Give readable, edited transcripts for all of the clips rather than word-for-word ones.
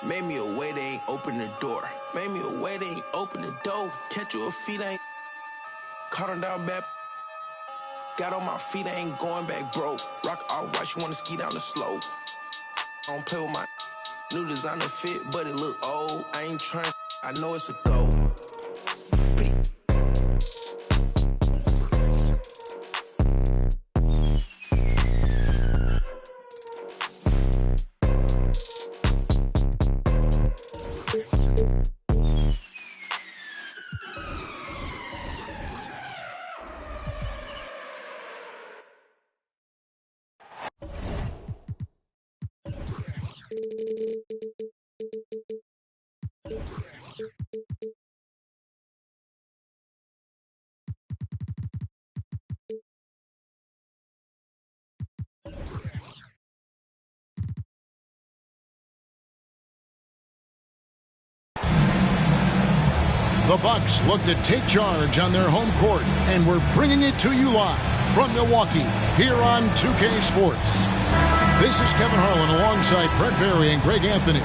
Made me a way, they ain't open the door. Made me a way, they ain't open the door. Catch you a feet, ain't caught him down bad. Got on my feet, I ain't going back broke. Rock all right, you wanna ski down the slope. I don't play with my new designer fit, but it look old. I ain't trying, I know it's a goal. The Bucks look to take charge on their home court, and we're bringing it to you live from Milwaukee here on 2K Sports. This is Kevin Harlan alongside Brent Barry and Greg Anthony.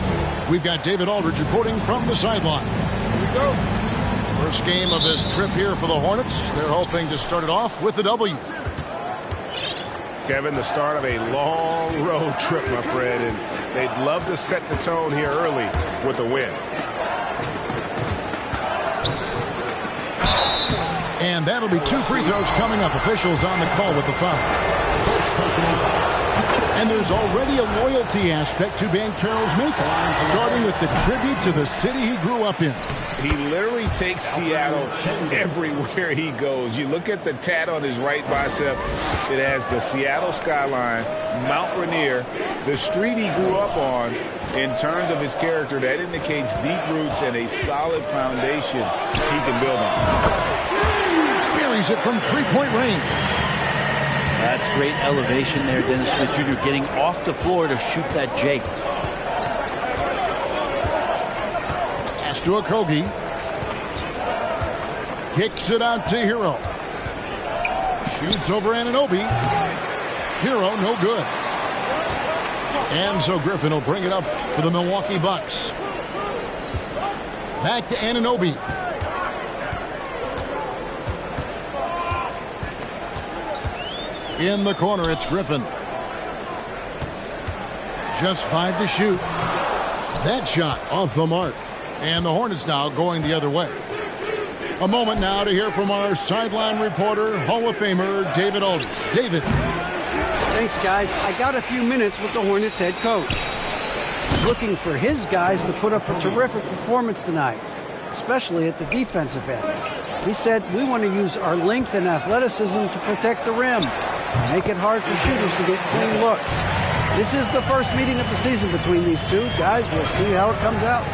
We've got David Aldridge reporting from the sideline. Here we go. First game of this trip here for the Hornets. They're hoping to start it off with a W. Kevin, the start of a long road trip, my friend, and they'd love to set the tone here early with a win. And that'll be 2 free throws coming up. Officials on the call with the foul. And there's already a loyalty aspect to Banchero's makeup, starting with the tribute to the city he grew up in. He literally takes Seattle everywhere he goes. You look at the tat on his right bicep. It has the Seattle skyline, Mount Rainier, the street he grew up on. In terms of his character, that indicates deep roots and a solid foundation he can build on. Buries it from three-point range. That's great elevation there, Dennis Smith Jr. getting off the floor to shoot that Jake. Pass to Okogie. Kicks it out to Hero. Shoots over Anunoby. Hero, no good. And so Griffin will bring it up for the Milwaukee Bucks. Back to Anunoby. In the corner, it's Griffin. Just 5 to shoot. That shot off the mark. And the Hornets now going the other way. A moment now to hear from our sideline reporter, Hall of Famer David Aldridge. David. Thanks, guys. I got a few minutes with the Hornets head coach. He's looking for his guys to put up a terrific performance tonight, especially at the defensive end. He said, we want to use our length and athleticism to protect the rim, make it hard for shooters to get clean looks. This is the first meeting of the season between these two. Guys, we'll see how it comes out.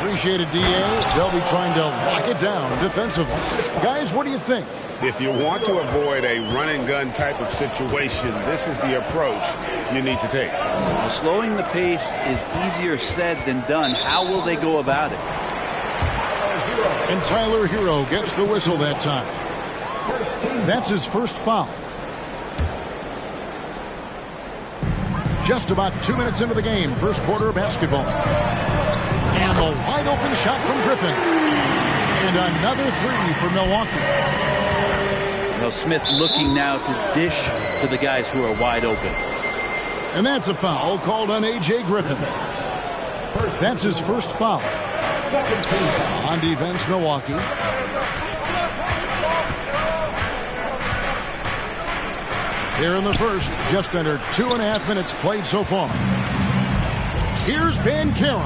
Appreciate it, DA. They'll be trying to lock it down defensively. Guys, what do you think? If you want to avoid a run-and-gun type of situation, this is the approach you need to take. Well, slowing the pace is easier said than done. How will they go about it? And Tyler Hero gets the whistle that time. That's his first foul. Just about 2 minutes into the game, first quarter of basketball. And a wide-open shot from Griffin. And another 3 for Milwaukee. Well, Smith looking now to dish to the guys who are wide open. And that's a foul called on A.J. Griffin. That's his first foul. On defense, Milwaukee. Here in the first, just under 2.5 minutes played so far. Here's Banchero.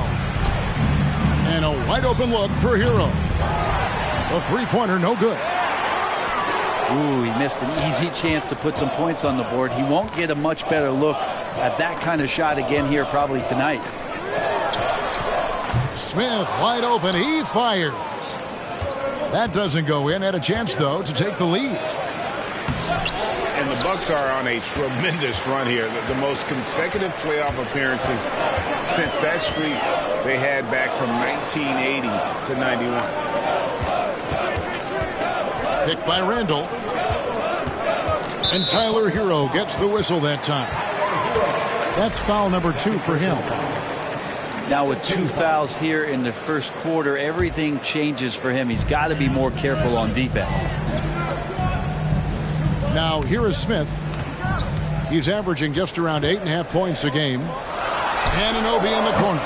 And a wide open look for Hero. A three-pointer, no good. Ooh, he missed an easy chance to put some points on the board. He won't get a much better look at that kind of shot again here probably tonight. Smith wide open. He fires. That doesn't go in. Had a chance, though, to take the lead. And the Bucks are on a tremendous run here. The most consecutive playoff appearances since that streak they had back from 1980 to 91. Picked by Randall. And Tyler Hero gets the whistle that time. That's foul number 2 for him. Now with 2 fouls here in the first quarter, everything changes for him. He's got to be more careful on defense. Now here is Smith. He's averaging just around 8.5 points a game. Anunoby in the corner.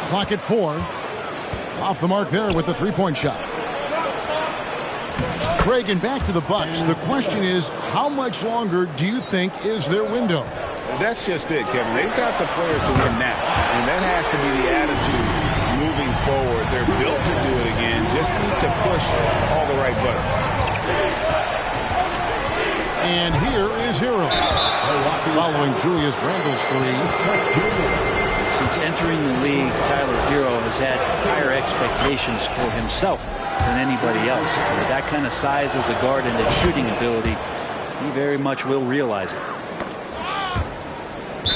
Clock at 4. Off the mark there with the three-point shot. Craig, and back to the Bucks. The question is, how much longer do you think is their window? That's just it, Kevin. They've got the players to win now, and that has to be the attitude moving forward. They're built to do it again. Just need to push all the right buttons. And here is Hero. Following Julius Randle's three. Since entering the league, Tyler Hero has had higher expectations for himself than anybody else. With that kind of size as a guard and his shooting ability, he very much will realize it.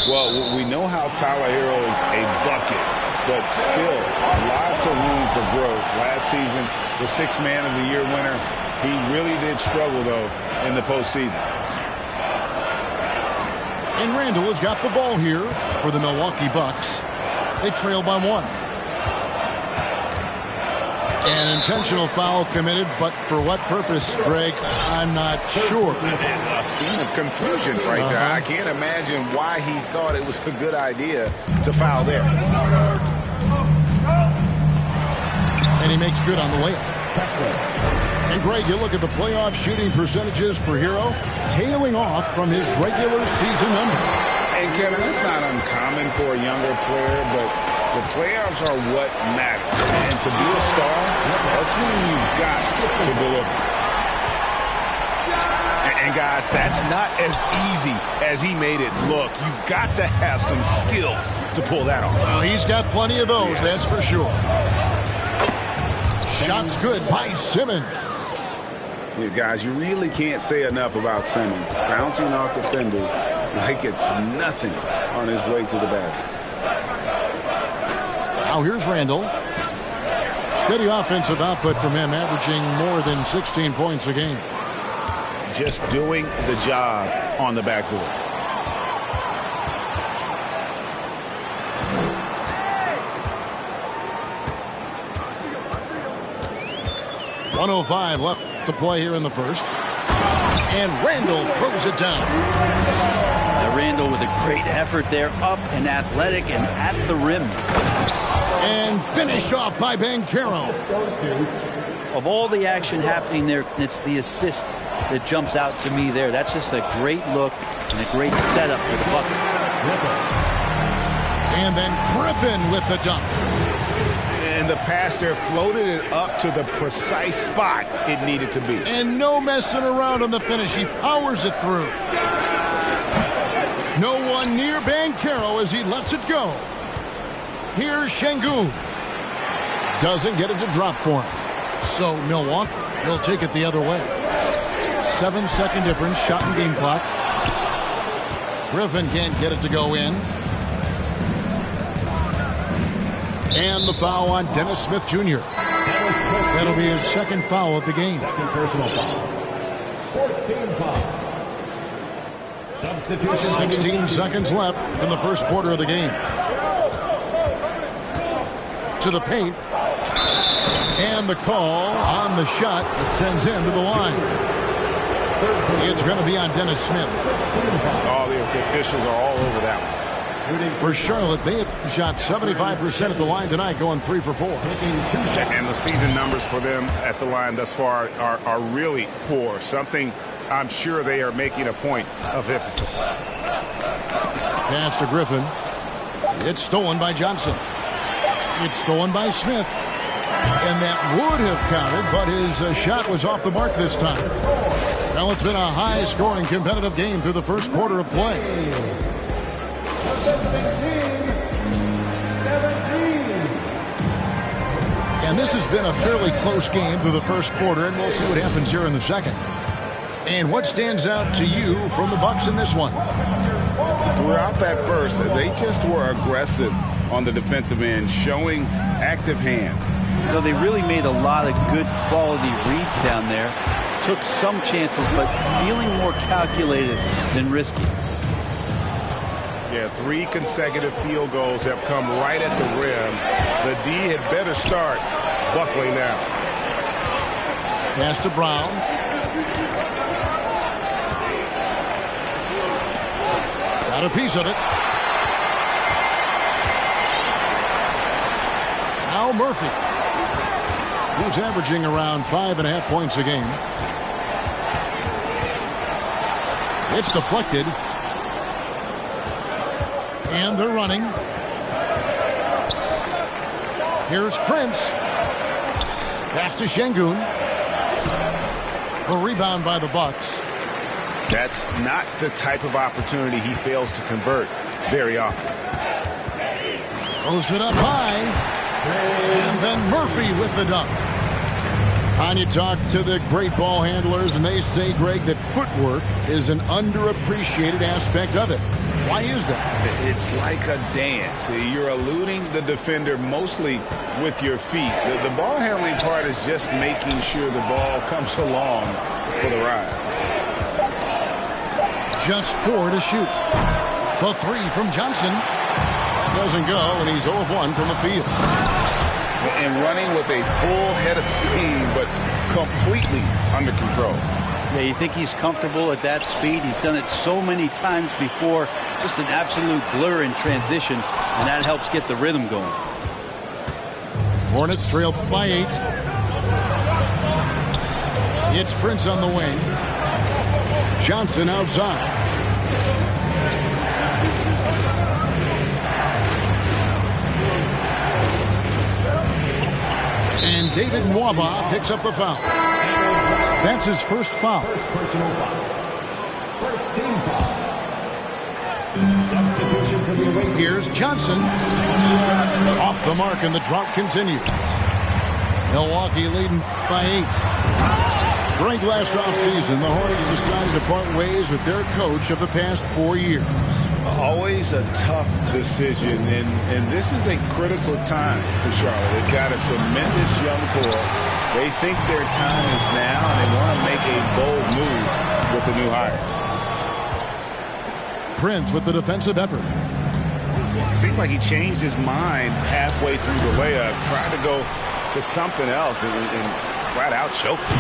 Well, we know how Tyler Hero is a bucket, but still lots of room for growth. Last season, the Sixth Man of the Year winner, he really did struggle, though, in the postseason. And Randle has got the ball here for the Milwaukee Bucks. They trail by 1. An intentional foul committed, but for what purpose, Greg? I'm not sure. A scene of confusion right there. I can't imagine why he thought it was a good idea to foul there. And he makes good on the layup. And Greg, you look at the playoff shooting percentages for Hero, tailing off from his regular season number. And Kevin, that's not uncommon for a younger player, but the playoffs are what matter. And to be a star, that's when you've got to deliver. And guys, that's not as easy as he made it look. You've got to have some skills to pull that off. Well, he's got plenty of those, that's for sure. Shots good by Simmons. Yeah, guys, you really can't say enough about Simmons. Bouncing off defenders like it's nothing on his way to the basket. Now here's Randle. Steady offensive output from him, averaging more than 16 points a game. Just doing the job on the backboard. .105 left to play here in the first. And Randle throws it down. Now Randle with a great effort there, up and athletic and at the rim. And finished off by Banchero. Of all the action happening there, it's the assist that jumps out to me there. That's just a great look and a great setup for the Bucks. And then Griffin with the dunk. And the pass there floated it up to the precise spot it needed to be. And no messing around on the finish. He powers it through. No one near Banchero as he lets it go. Here's Şengün. Doesn't get it to drop for him. So Milwaukee will take it the other way. 7-second difference, shot and game clock. Griffin can't get it to go in. And the foul on Dennis Smith Jr. That'll be his second foul of the game. Second personal foul. 14 foul. 16 seconds left in the first quarter of the game. To the paint. And the call on the shot that sends him to the line. It's going to be on Dennis Smith. Oh, the officials are all over that one. For Charlotte, they have shot 75% at the line tonight, going 3 for 4. And the season numbers for them at the line thus far are really poor. Something I'm sure they are making a point of emphasis. Pass to Griffin. It's stolen by Johnson. It's stolen by Smith. And that would have counted, but his shot was off the mark this time. Well, it's been a high-scoring competitive game through the first quarter of play. 17. And this has been a fairly close game through the first quarter, and we'll see what happens here in the second. And what stands out to you from the Bucks in this one? Throughout that first, they just were aggressive on the defensive end, showing active hands. You know, they really made a lot of good quality reads down there. Took some chances, but feeling more calculated than risky. Yeah, 3 consecutive field goals have come right at the rim. The D had better start buckling now. Pass to Brown. Got a piece of it. Now Murphy, who's averaging around 5.5 points a game. It's deflected. And they're running. Here's Prince. Pass to Şengün. The rebound by the Bucks. That's not the type of opportunity he fails to convert very often. Throws it up high. And then Murphy with the dunk. And you talk to the great ball handlers, and they say, Greg, that footwork is an underappreciated aspect of it. Why is that? It's like a dance. You're eluding the defender mostly with your feet. The ball handling part is just making sure the ball comes along for the ride. Just 4 to shoot. The 3 from Johnson doesn't go, and he's 0 of 1 from the field. And running with a full head of steam, but completely under control. Yeah, you think he's comfortable at that speed? He's done it so many times before. Just an absolute blur in transition, and that helps get the rhythm going. Hornets trail by 8. It's Prince on the wing. Johnson outside. And David Nwaba picks up the foul. That's his first foul. First personal foul. First team foul. Substitution for the away. Here's Johnson. Off the mark, and the drought continues. Milwaukee leading by 8. During last offseason, the Hornets decided to part ways with their coach of the past 4 years. Always a tough decision, and this is a critical time for Charlotte. They've got a tremendous young core. They think their time is now, and they want to make a bold move with the new hire. Prince with the defensive effort. It seemed like he changed his mind halfway through the layup, tried to go to something else, and flat out choked it.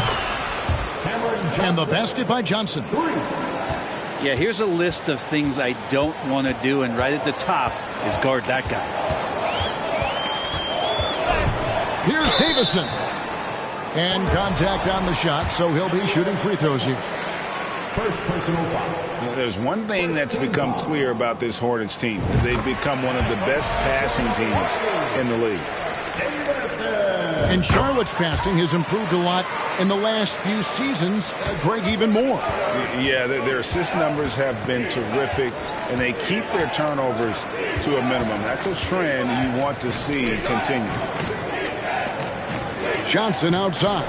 And the basket by Johnson. Yeah, here's a list of things I don't want to do, and right at the top is guard that guy. Here's Davison. And contact on the shot, so he'll be shooting free throws here. First personal foul. There's one thing that's become clear about this Hornets team. They've become one of the best passing teams in the league. And Charlotte's passing has improved a lot in the last few seasons. Greg, even more. Yeah, their assist numbers have been terrific, and they keep their turnovers to a minimum. That's a trend you want to see continue. Johnson outside.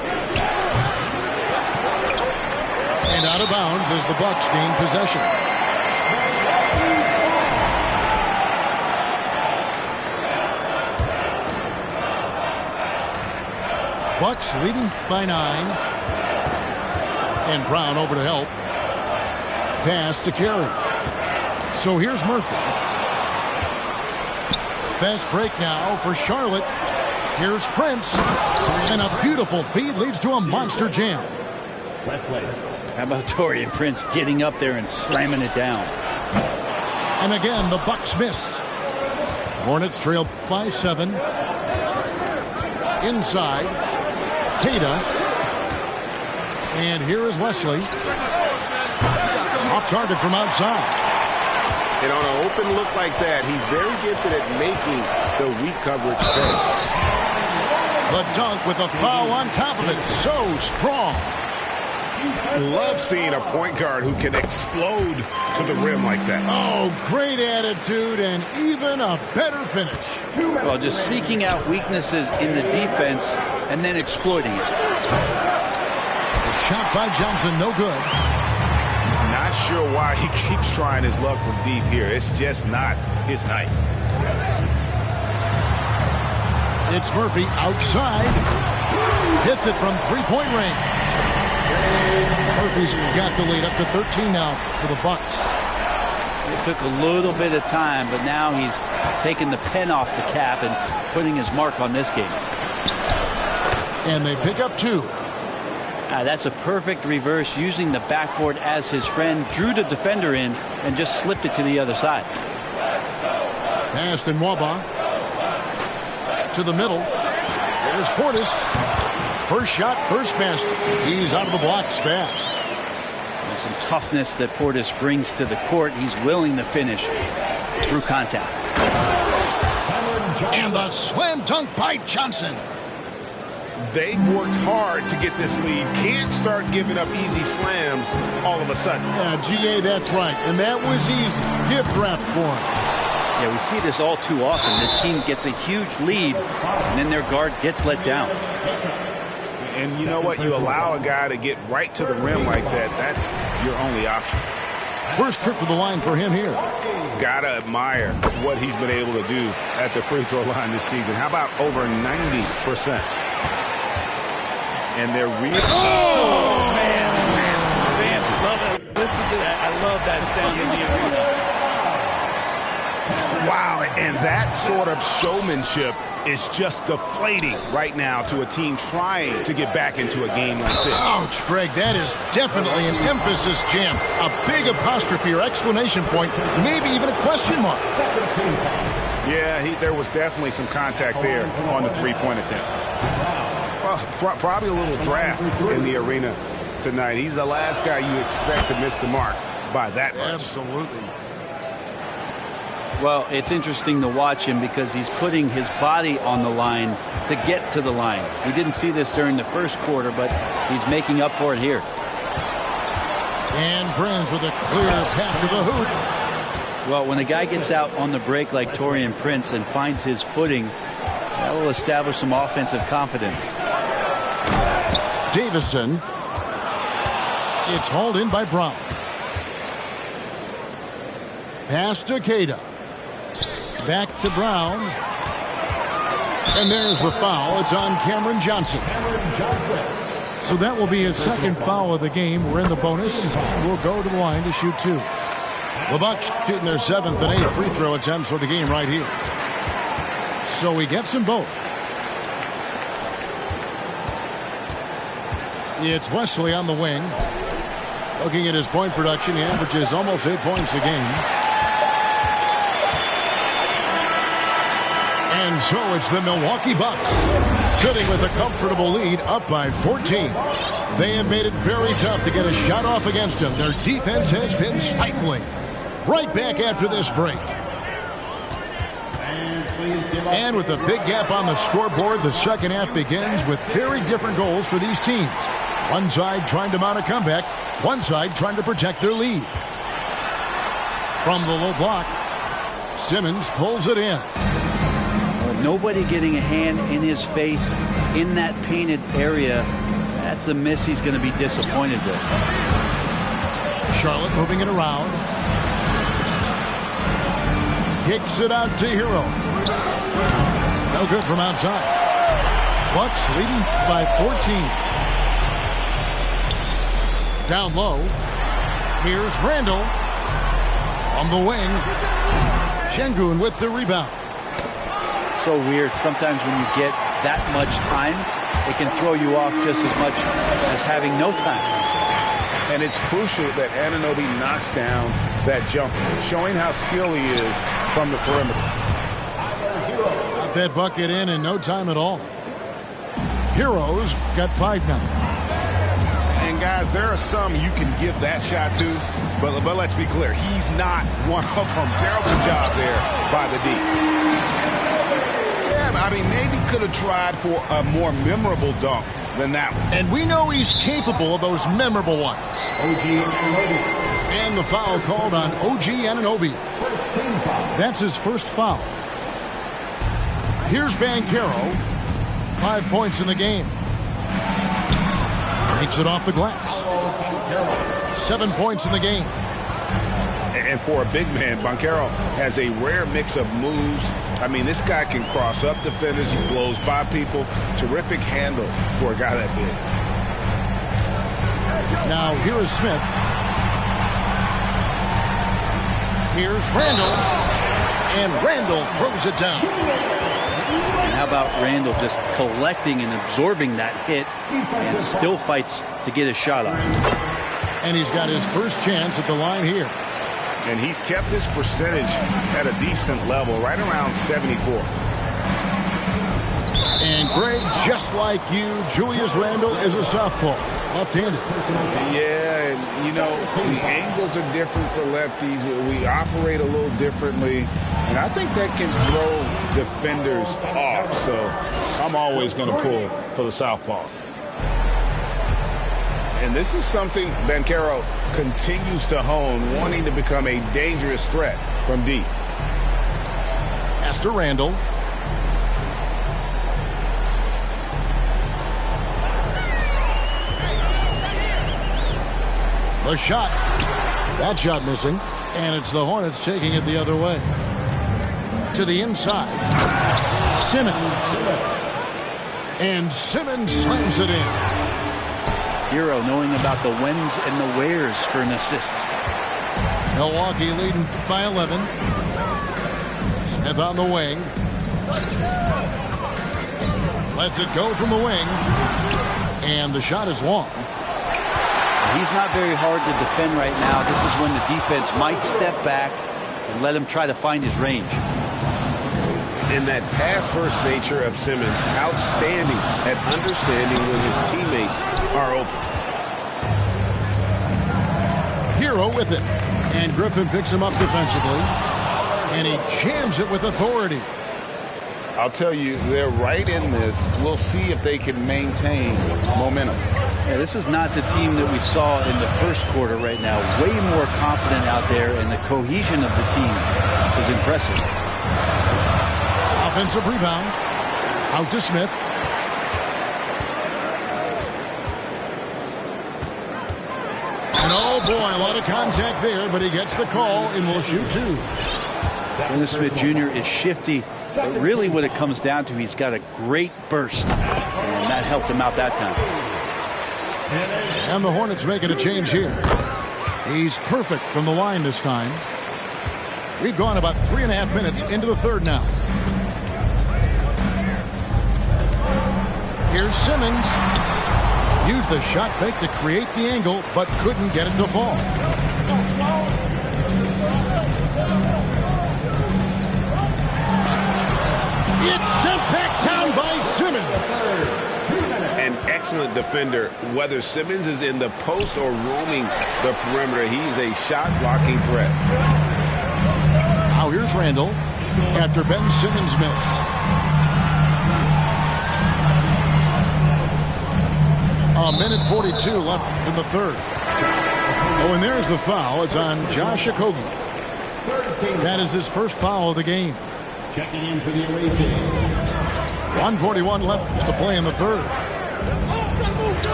And out of bounds as the Bucks gain possession. Bucks leading by 9. And Brown over to help. Pass to Carey. So here's Murphy. Fast break now for Charlotte. Here's Prince. And a beautiful feed leads to a monster jam. Wesley. How about Taurean Prince getting up there and slamming it down? And again, the Bucks miss. Hornets trail by 7. Inside. Queta. And here is Wesley. Off target from outside. And on an open look like that, he's very gifted at making the weak coverage pay. The dunk with a foul on top of it. So strong. I love seeing a point guard who can explode to the rim like that. Oh, great attitude and even a better finish. Well, just seeking out weaknesses in the defense and then exploiting it. The shot by Johnson, no good. Not sure why he keeps trying his luck from deep here. It's just not his night. It's Murphy outside. Hits it from three-point range. Murphy's got the lead up to 13 now for the Bucks. took a little bit of time, but now he's taking the pen off the cap and putting his mark on this game. And they pick up 2. That's a perfect reverse, using the backboard as his friend, drew the defender in, and just slipped it to the other side. Pass to Nwaba. To the middle. There's Portis. First shot, first basket. He's out of the blocks fast. And some toughness that Portis brings to the court. He's willing to finish through contact. And the slam dunk by Johnson. They worked hard to get this lead. Can't start giving up easy slams all of a sudden. Yeah, GA, that's right. And that was easy. Gift wrap for him. Yeah, we see this all too often. The team gets a huge lead, and then their guard gets let down. And you know what? You allow a guy to get right to the rim like that. That's your only option. First trip to the line for him here. Gotta admire what he's been able to do at the free throw line this season. How about over 90%? And they're really... Oh, man. Fans love it. Listen to that. I love that sound in the arena. Wow, and that sort of showmanship is just deflating right now to a team trying to get back into a game like this. Ouch, Greg, that is definitely an emphasis jam. A big apostrophe or exclamation point, maybe even a question mark. Yeah, there was definitely some contact there on the three-point attempt. Well, probably a little draft in the arena tonight. He's the last guy you expect to miss the mark by that much. Absolutely. Well, it's interesting to watch him because he's putting his body on the line to get to the line. We didn't see this during the first quarter, but he's making up for it here. And Prince with a clear path to the hoop. Well, when a guy gets out on the break like Taurean Prince and finds his footing, that will establish some offensive confidence. Davison. It's hauled in by Brown. Pass to Queta. Back to Brown. And there's the foul. It's on Cameron Johnson. So that will be his second foul of the game. We're in the bonus. We'll go to the line to shoot 2. The Bucks shooting their 7th and 8th free throw attempts for the game right here. So he gets them both. It's Wesley on the wing. Looking at his point production, he averages almost 8 points a game. And so it's the Milwaukee Bucks sitting with a comfortable lead, up by 14. They have made it very tough to get a shot off against them. Their defense has been stifling. Right back after this break. And with a big gap on the scoreboard, the second half begins with very different goals for these teams. One side trying to mount a comeback, one side trying to protect their lead. From the low block, Simmons pulls it in. Nobody getting a hand in his face in that painted area. That's a miss he's going to be disappointed with. Charlotte moving it around. Kicks it out to Hero. No good from outside. Bucks leading by 14. Down low. Here's Randall. On the wing. Şengün with the rebound. So weird. Sometimes when you get that much time, it can throw you off just as much as having no time. And it's crucial that Anunoby knocks down that jumper, showing how skilled he is from the perimeter. Got that bucket in no time at all. Heroes got 5 now. And guys, there are some you can give that shot to, but let's be clear, he's not one of them. Terrible job there by the D. I mean, maybe could have tried for a more memorable dunk than that one. And we know he's capable of those memorable ones. OG Anunoby. And the foul called on OG Anunoby. First team foul. That's his first foul. Here's Banchero. 5 points in the game. Takes it off the glass. 7 points in the game. And for a big man, Banchero has a rare mix of moves. I mean, this guy can cross up defenders. He blows by people. Terrific handle for a guy that big. Now, here is Smith. Here's Randall. And Randall throws it down. And how about Randall just collecting and absorbing that hit and still fights to get a shot on it. And he's got his first chance at the line here. And he's kept this percentage at a decent level, right around 74. And Greg, just like you, Julius Randle is a southpaw, left-handed. Yeah, and you know, the angles are different for lefties. We operate a little differently. And I think that can throw defenders off. So I'm always going to pull for the southpaw. And this is something Banchero continues to hone, wanting to become a dangerous threat from deep. Pass to Randall. The shot. That shot missing. And it's the Hornets taking it the other way. To the inside. Simmons. And Simmons slams it in. Hero knowing about the whens and the wheres for an assist. Milwaukee leading by 11. Smith on the wing. Lets it go from the wing. And the shot is long. He's not very hard to defend right now. This is when the defense might step back and let him try to find his range. And that pass-first nature of Simmons, outstanding at understanding when his teammates are open. Hero with it. And Griffin picks him up defensively. And he jams it with authority. I'll tell you, they're right in this. We'll see if they can maintain momentum. Yeah, this is not the team that we saw in the first quarter right now. Way more confident out there, and the cohesion of the team is impressive. Offensive rebound. Out to Smith. And oh boy, a lot of contact there, but he gets the call and will shoot two. Dennis Smith Jr. is shifty, but really what it comes down to, he's got a great burst, and that helped him out that time. And the Hornets making a change here. He's perfect from the line this time. We've gone about 3.5 minutes into the third now. Here's Simmons. Used the shot fake to create the angle, but couldn't get it to fall. It's sent back down by Simmons. An excellent defender, whether Simmons is in the post or roaming the perimeter. He's a shot-blocking threat. Now here's Randall after Ben Simmons' miss. A minute 42 left in the third. Oh, and there's the foul. It's on Josh Okogie. That is his first foul of the game. Checking in for the away team. 1:41 left to play in the third.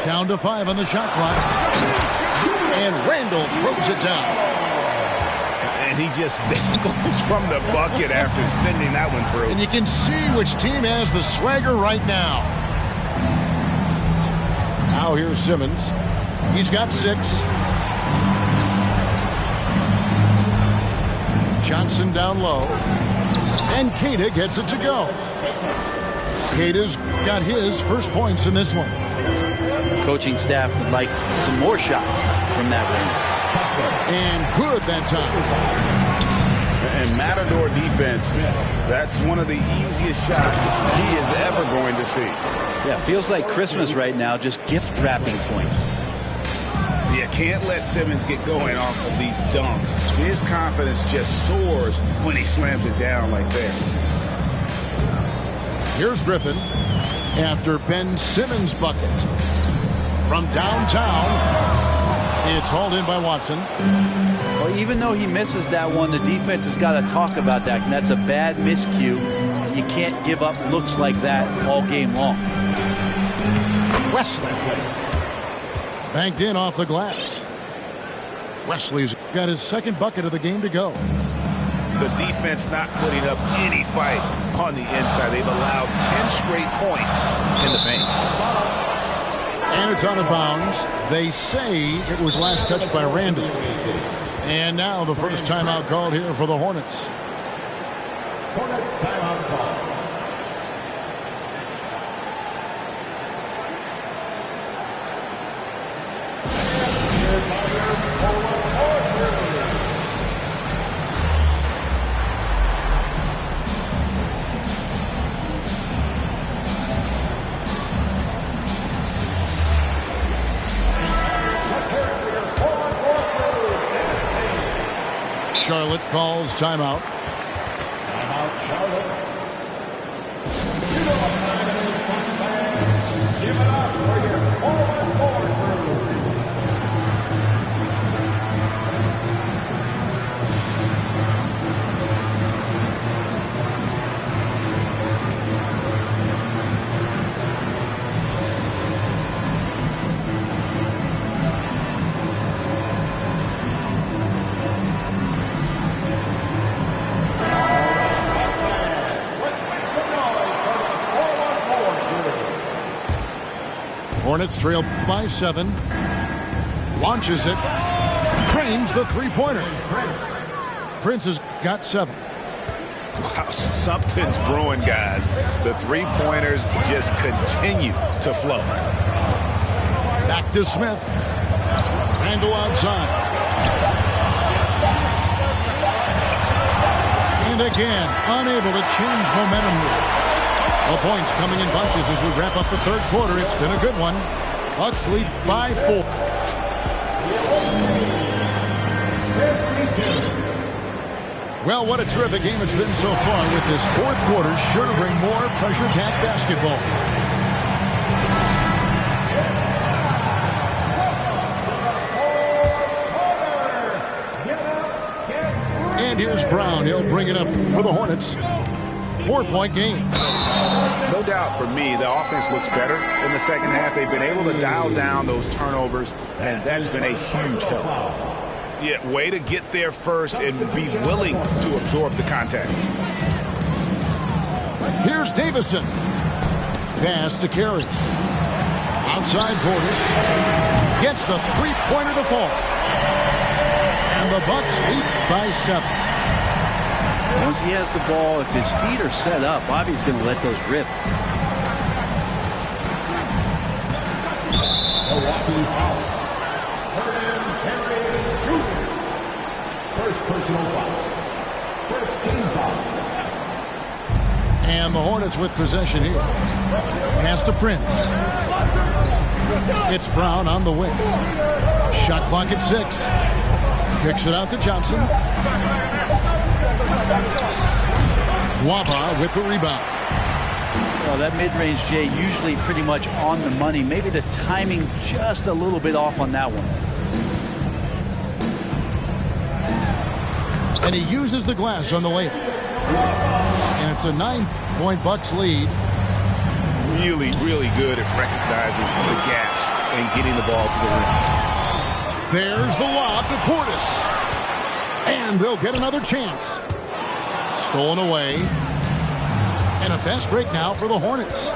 Down to 5 on the shot clock. And Randall throws it down. And he just dangles from the bucket after sending that one through. And you can see which team has the swagger right now. Now here's Simmons. He's got 6. Johnson down low. And Queta gets it to go. Queta's got his first points in this one. The coaching staff would like some more shots from that range. And good that time. And Matador defense, that's one of the easiest shots he is ever going to see. Yeah, feels like Christmas right now, just gift wrapping points. You can't let Simmons get going off of these dunks. His confidence just soars when he slams it down like that. Here's Griffin after Ben Simmons' bucket. From downtown, it's hauled in by Watson. Well, even though he misses that one, the defense has got to talk about that. And that's a bad miscue. You can't give up looks like that all game long. Wesley. Banked in off the glass. Wesley's got his second bucket of the game to go. The defense not putting up any fight on the inside. They've allowed 10 straight points in the paint. And it's out of bounds. They say it was last touched by Randall. And now the first timeout called here for the Hornets. Hornets timeout call. Charlotte calls timeout. Timeout, Charlotte. You know what time it is, Bucks fans. Give it up for your 4-on-4 crew. Hornets trail by 7. Launches it. Cranes the three-pointer. Prince has got 7. Wow, something's brewing, guys. The three-pointers just continue to flow. Back to Smith. Randall outside. And again, unable to change momentum. The points coming in bunches as we wrap up the third quarter. It's been a good one. Bucks lead by 4. Well, what a terrific game it's been so far, with this fourth quarter sure to bring more pressure-packed basketball. And here's Brown. He'll bring it up for the Hornets. 4-point game. No doubt for me, the offense looks better in the second half. They've been able to dial down those turnovers, and that's been a huge help. Yeah, way to get there first and be willing to absorb the contact. Here's Davison. Pass to Carey. Outside Portis. Gets the three-pointer to fall. And the Bucks lead by 7. Once he has the ball, if his feet are set up, Bobby's going to let those rip. Milwaukee foul. Hernan Henry Jr. First personal foul. First team foul. And the Hornets with possession here. Pass to Prince. It's Brown on the wing. Shot clock at 6. Kicks it out to Johnson. Waba with the rebound. Well, that mid-range, Jay, usually pretty much on the money. Maybe the timing just a little bit off on that one. And he uses the glass on the layup. And it's a 9-point Bucks lead. Really, really good at recognizing the gaps and getting the ball to the rim. There's the lob to Portis. And they'll get another chance. Stolen away. And a fast break now for the Hornets.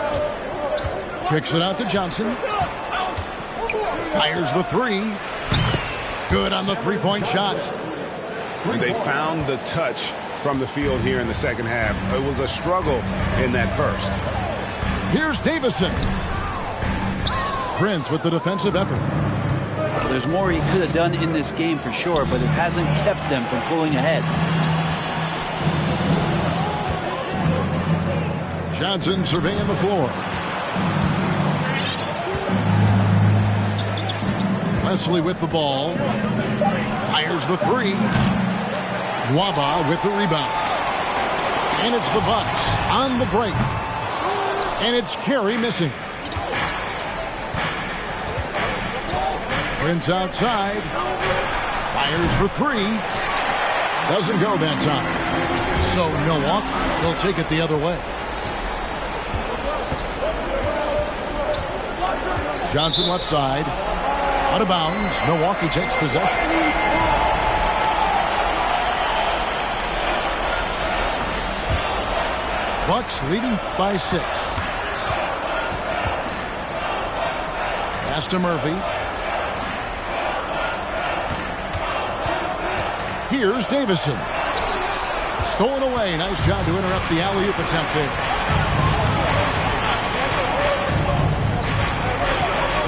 Kicks it out to Johnson. Fires the three. Good on the three-point shot. They found the touch from the field here in the second half. It was a struggle in that first. Here's Davison. Prince with the defensive effort. There's more he could have done in this game for sure, but it hasn't kept them from pulling ahead. Johnson surveying the floor. Wesley with the ball. Fires the three. Waba with the rebound. And it's the Bucks on the break. And it's Carey missing. Prince outside. Fires for three. Doesn't go that time. So Milwaukee will take it the other way. Johnson left side. Out of bounds. Milwaukee takes possession. Bucks leading by 6. Pass to Murphy. Here's Davison. Stolen away. Nice job to interrupt the alley-oop attempt there.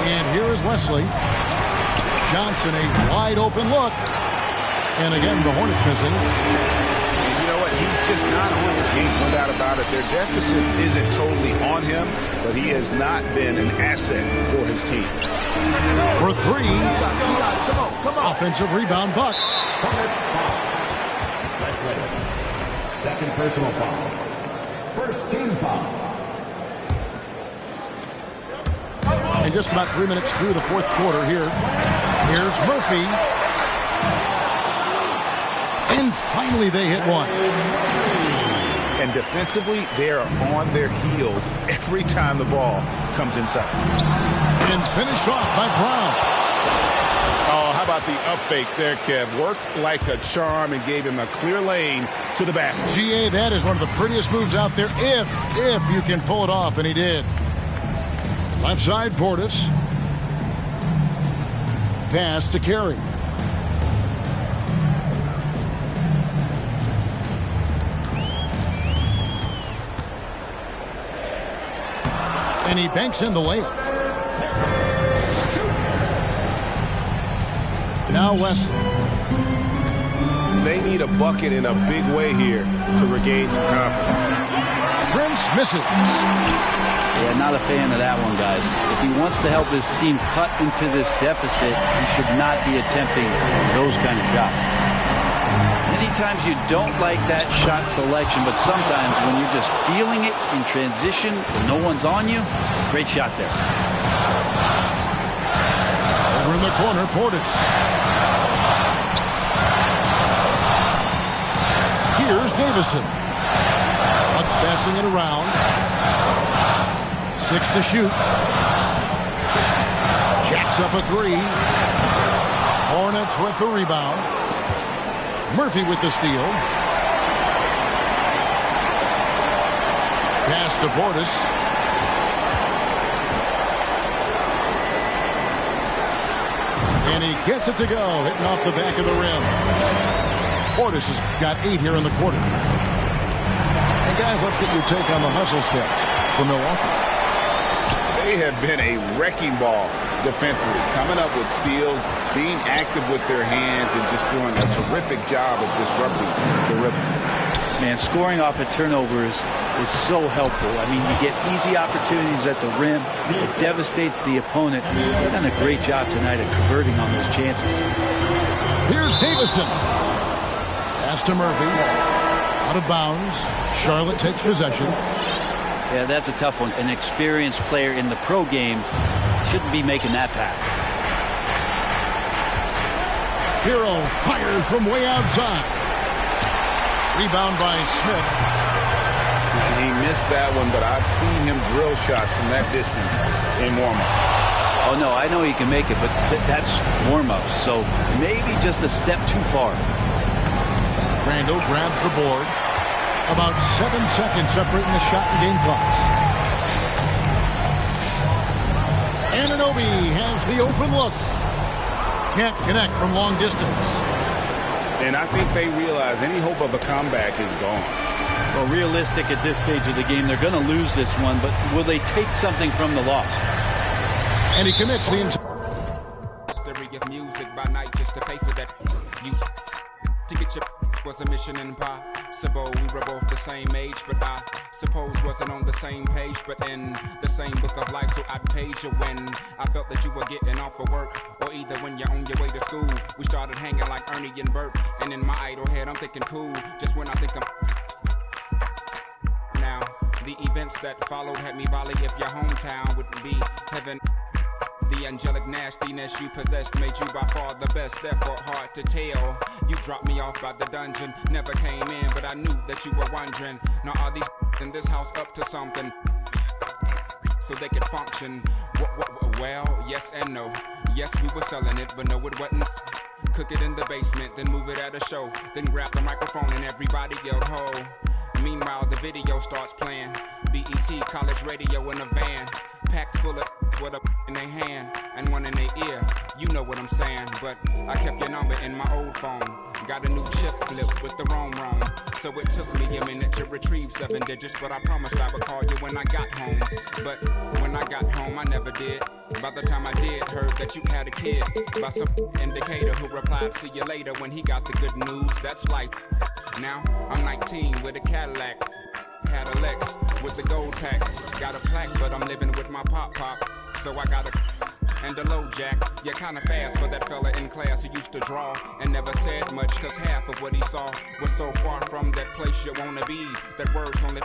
And here is Wesley. Johnson, a wide open look. And again, the Hornets missing. And you know what? He's just not on his game, no doubt about it. Their deficit isn't totally on him, but he has not been an asset for his team. For three. Come on. Offensive rebound, Bucks. Wesley. Second personal foul. First team foul. And just about 3 minutes through the fourth quarter here. Here's Murphy. And finally they hit one. And defensively, they are on their heels every time the ball comes inside. And finished off by Brown. Oh, how about the up fake there, Kev? Worked like a charm and gave him a clear lane to the basket. GA, that is one of the prettiest moves out there if you can pull it off, and he did. Left side, Portis. Pass to Carey. And he banks in the layup. Now Wesley. They need a bucket in a big way here to regain some confidence. Prince misses. Yeah, not a fan of that one, guys. If he wants to help his team cut into this deficit, he should not be attempting those kind of shots. Many times you don't like that shot selection, but sometimes when you're just feeling it in transition, when no one's on you, great shot there. Over in the corner, Portis. Here's Davison. Bucks passing it around. 6 to shoot. Jacks up a three. Hornets with the rebound. Murphy with the steal. Pass to Portis. And he gets it to go, hitting off the back of the rim. Portis has got 8 here in the quarter. And guys, let's get your take on the hustle steps for Milwaukee. They have been a wrecking ball defensively, coming up with steals, being active with their hands, and just doing a terrific job of disrupting the rhythm. Man, scoring off of turnovers is so helpful. I mean, you get easy opportunities at the rim. It devastates the opponent. They've done a great job tonight at converting on those chances. Here's Davison. Pass to Murphy. Out of bounds. Charlotte takes possession. Yeah, that's a tough one. An experienced player in the pro game shouldn't be making that pass. Hero fires from way outside. Rebound by Smith. He missed that one, but I've seen him drill shots from that distance in warm-up. Oh, no, I know he can make it, but that's warm-up, so maybe just a step too far. Randall grabs the board. About 7 seconds separating the shot and game clocks. Anunoby has the open look. Can't connect from long distance. And I think they realize any hope of a comeback is gone. Well, realistic at this stage of the game, they're going to lose this one, but will they take something from the loss? And he commits the entire. Music by night just to pay for that. You to get your was a mission impossible. We were both the same age, but I suppose wasn't on the same page, but in the same book of life. So I paid you when I felt that you were getting off of work, or either when you're on your way to school. We started hanging like Ernie and Bert, and in my idle head I'm thinking cool. Just when I think I'm now, the events that followed had me volley if your hometown wouldn't be heaven. The angelic nastiness you possessed made you by far the best, therefore hard to tell. You dropped me off by the dungeon, never came in, but I knew that you were wondering. Now are these in this house up to something so they could function? Well, yes and no. Yes, we were selling it, but no, it wasn't. Cook it in the basement, then move it at a show. Then grab the microphone and everybody yelled ho. Meanwhile, the video starts playing. BET, college radio in a van. Packed full of with a in their hand and one in their ear. You know what I'm saying, but I kept your number in my old phone. Got a new chip flip with the wrong. So it took me a minute to retrieve 7 digits, but I promised I would call you when I got home. But when I got home, I never did. By the time I did, heard that you had a kid by some indicator who replied, see you later, when he got the good news. That's life. Now I'm 19 with a Cadillac. Had a Lex with the gold pack. Got a plaque, but I'm living with my pop. So I got a and a low jack. You're kinda fast for that fella in class who used to draw and never said much, cause half of what he saw was so far from that place you wanna be. That words only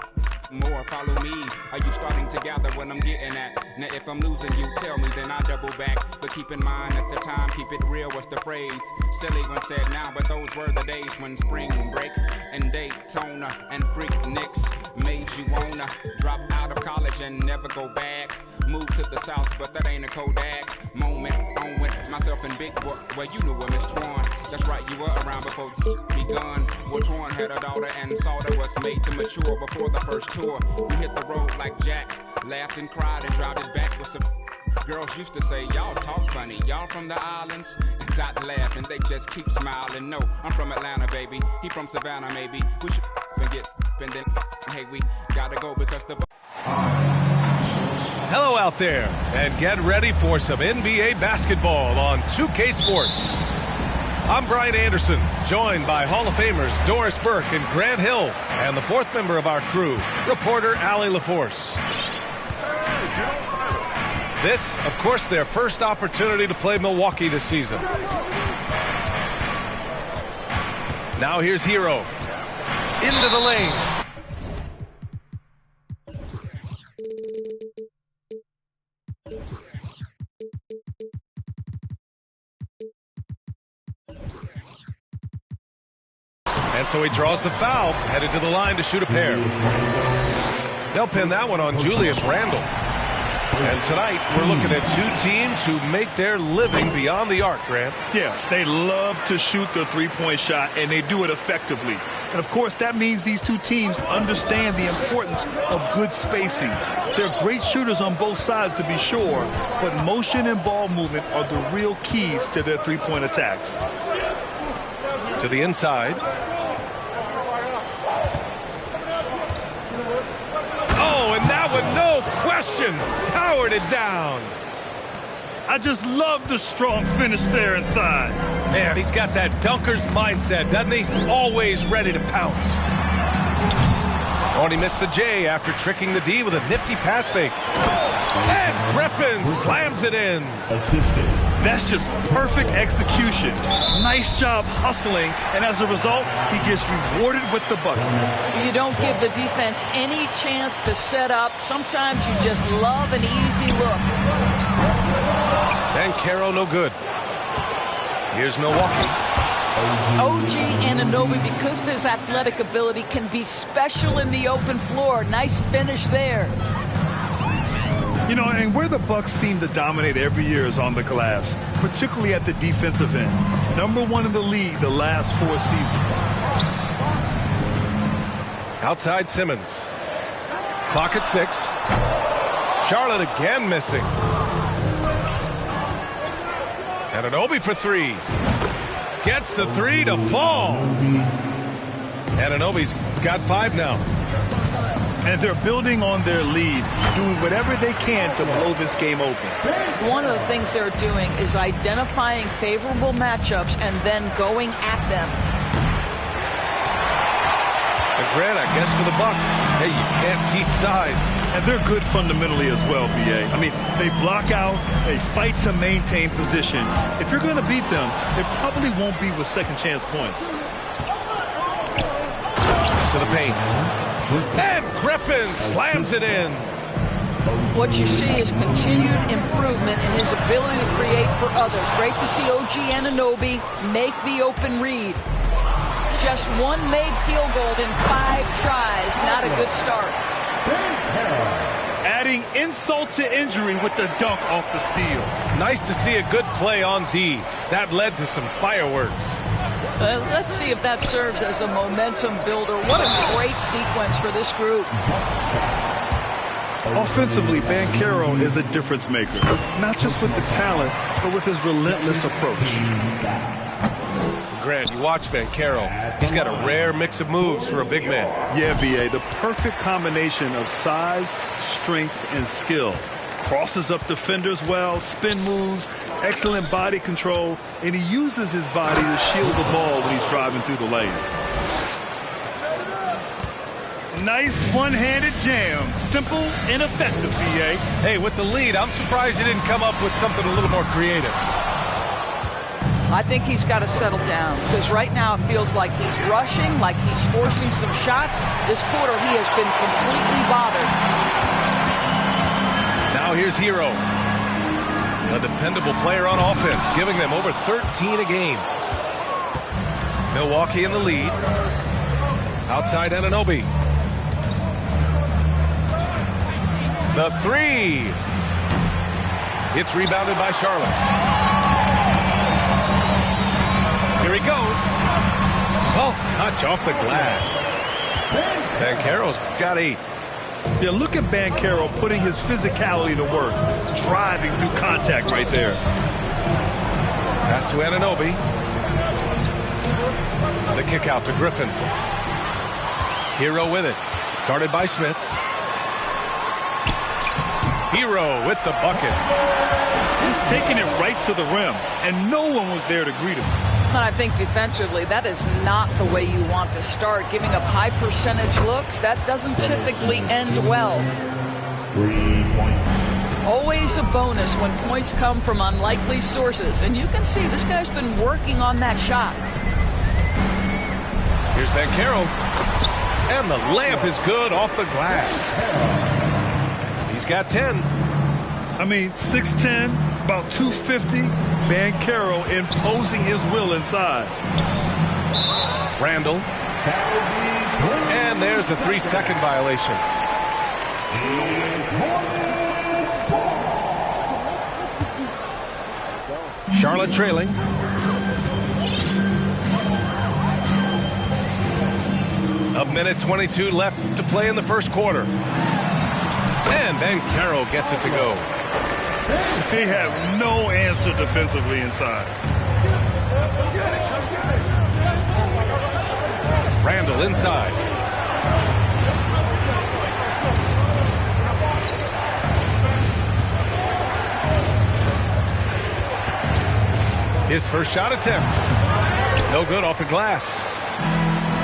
more, follow me. Are you starting to gather what I'm getting at? Now if I'm losing you, tell me, then I double back. But keep in mind at the time, keep it real was the phrase. Silly when said now, but those were the days when spring break and Daytona and freak Nicks made you wanna drop out of college and never go back. Move to the south, but that ain't a Kodak moment. On with myself and Big Boy. Well, you knew Miss Twan. That's right, you were around before you begun. Well, Twan had a daughter and Salter was made to mature before the first tour. We hit the road like Jack, laughed and cried and dropped it back with some. Girls used to say, y'all talk funny, y'all from the islands? And Dot laugh and they just keep smiling. No, I'm from Atlanta, baby. He from Savannah, maybe. We should and get and then, hey, we gotta go because the... Hello out there, and get ready for some NBA basketball on 2K Sports. I'm Brian Anderson, joined by Hall of Famers Doris Burke and Grant Hill, and the fourth member of our crew, reporter Allie LaForce. This, of course, their first opportunity to play Milwaukee this season. Now here's Hero. Into the lane. And so he draws the foul, headed to the line to shoot a pair. They'll pin that one on Julius Randle. And tonight, we're looking at two teams who make their living beyond the arc, Grant. Yeah, they love to shoot the three-point shot, and they do it effectively. And, of course, that means these two teams understand the importance of good spacing. They're great shooters on both sides, to be sure, but motion and ball movement are the real keys to their three-point attacks. To the inside. Oh, and that one, no question, powered it down. I just love the strong finish there inside. Man, he's got that dunker's mindset, doesn't he? Always ready to pounce. Oh, and he missed the J after tricking the D with a nifty pass fake. And Griffin slams it in. That's just perfect execution. Nice job hustling, and as a result, he gets rewarded with the bucket. You don't give the defense any chance to set up. Sometimes you just love an easy look. And Caro no good. Here's Milwaukee. OG Anunoby, because of his athletic ability, can be special in the open floor. Nice finish there. You know, and where the Bucks seem to dominate every year is on the glass, particularly at the defensive end. #1 in the league the last 4 seasons. Outside Simmons. Clock at 6. Charlotte again missing. Anunoby for 3. Gets the 3 to fall. Anunoby's got 5 now. And they're building on their lead, doing whatever they can to blow this game open. One of the things they're doing is identifying favorable matchups and then going at them. And Grant, I guess for the Bucks, hey, you can't teach size. And they're good fundamentally as well, B.A. I mean, they block out, they fight to maintain position. If you're going to beat them, it probably won't be with second chance points. To the paint. And Griffin slams it in. What you see is continued improvement in his ability to create for others. Great to see OG Anunoby make the open read. Just one made field goal in 5 tries. Not a good start. Adding insult to injury with the dunk off the steal. Nice to see a good play on D. That led to some fireworks. Let's see if that serves as a momentum builder. What a great sequence for this group. Offensively, Banchero is a difference maker, not just with the talent, but with his relentless approach. Grant, you watch Banchero. He's got a rare mix of moves for a big man. Yeah, B.A., the perfect combination of size, strength, and skill. Crosses up defenders well, spin moves, excellent body control, and he uses his body to shield the ball when he's driving through the lane. Nice one-handed jam. Simple and effective, B.A. Hey, with the lead, I'm surprised he didn't come up with something a little more creative. I think he's got to settle down because right now it feels like he's rushing, like he's forcing some shots. This quarter he has been completely bothered. Now here's Hero, a dependable player on offense, giving them over 13 a game. Milwaukee in the lead. Outside Anunoby. The three. It's rebounded by Charlotte. Here he goes. Soft touch off the glass. Banchero's got 8. Yeah, look at Banchero putting his physicality to work, driving through contact right there. Pass to Anunoby. The kick out to Griffin. Hero with it. Guarded by Smith. Hero with the bucket. He's taking it right to the rim, and no one was there to greet him. And I think defensively, that is not the way you want to start. Giving up high percentage looks, that doesn't typically end well. 3 points. Always a bonus when points come from unlikely sources. And you can see this guy's been working on that shot. Here's Banchero. And the layup is good off the glass. He's got 10. I mean, 6'10", about 250. Banchero imposing his will inside. Randall. And there's a 3-second violation. Charlotte trailing. A minute 22 left to play in the first quarter. And Banchero gets it to go. They have no answer defensively inside. Randall inside. His first shot attempt. No good off the glass.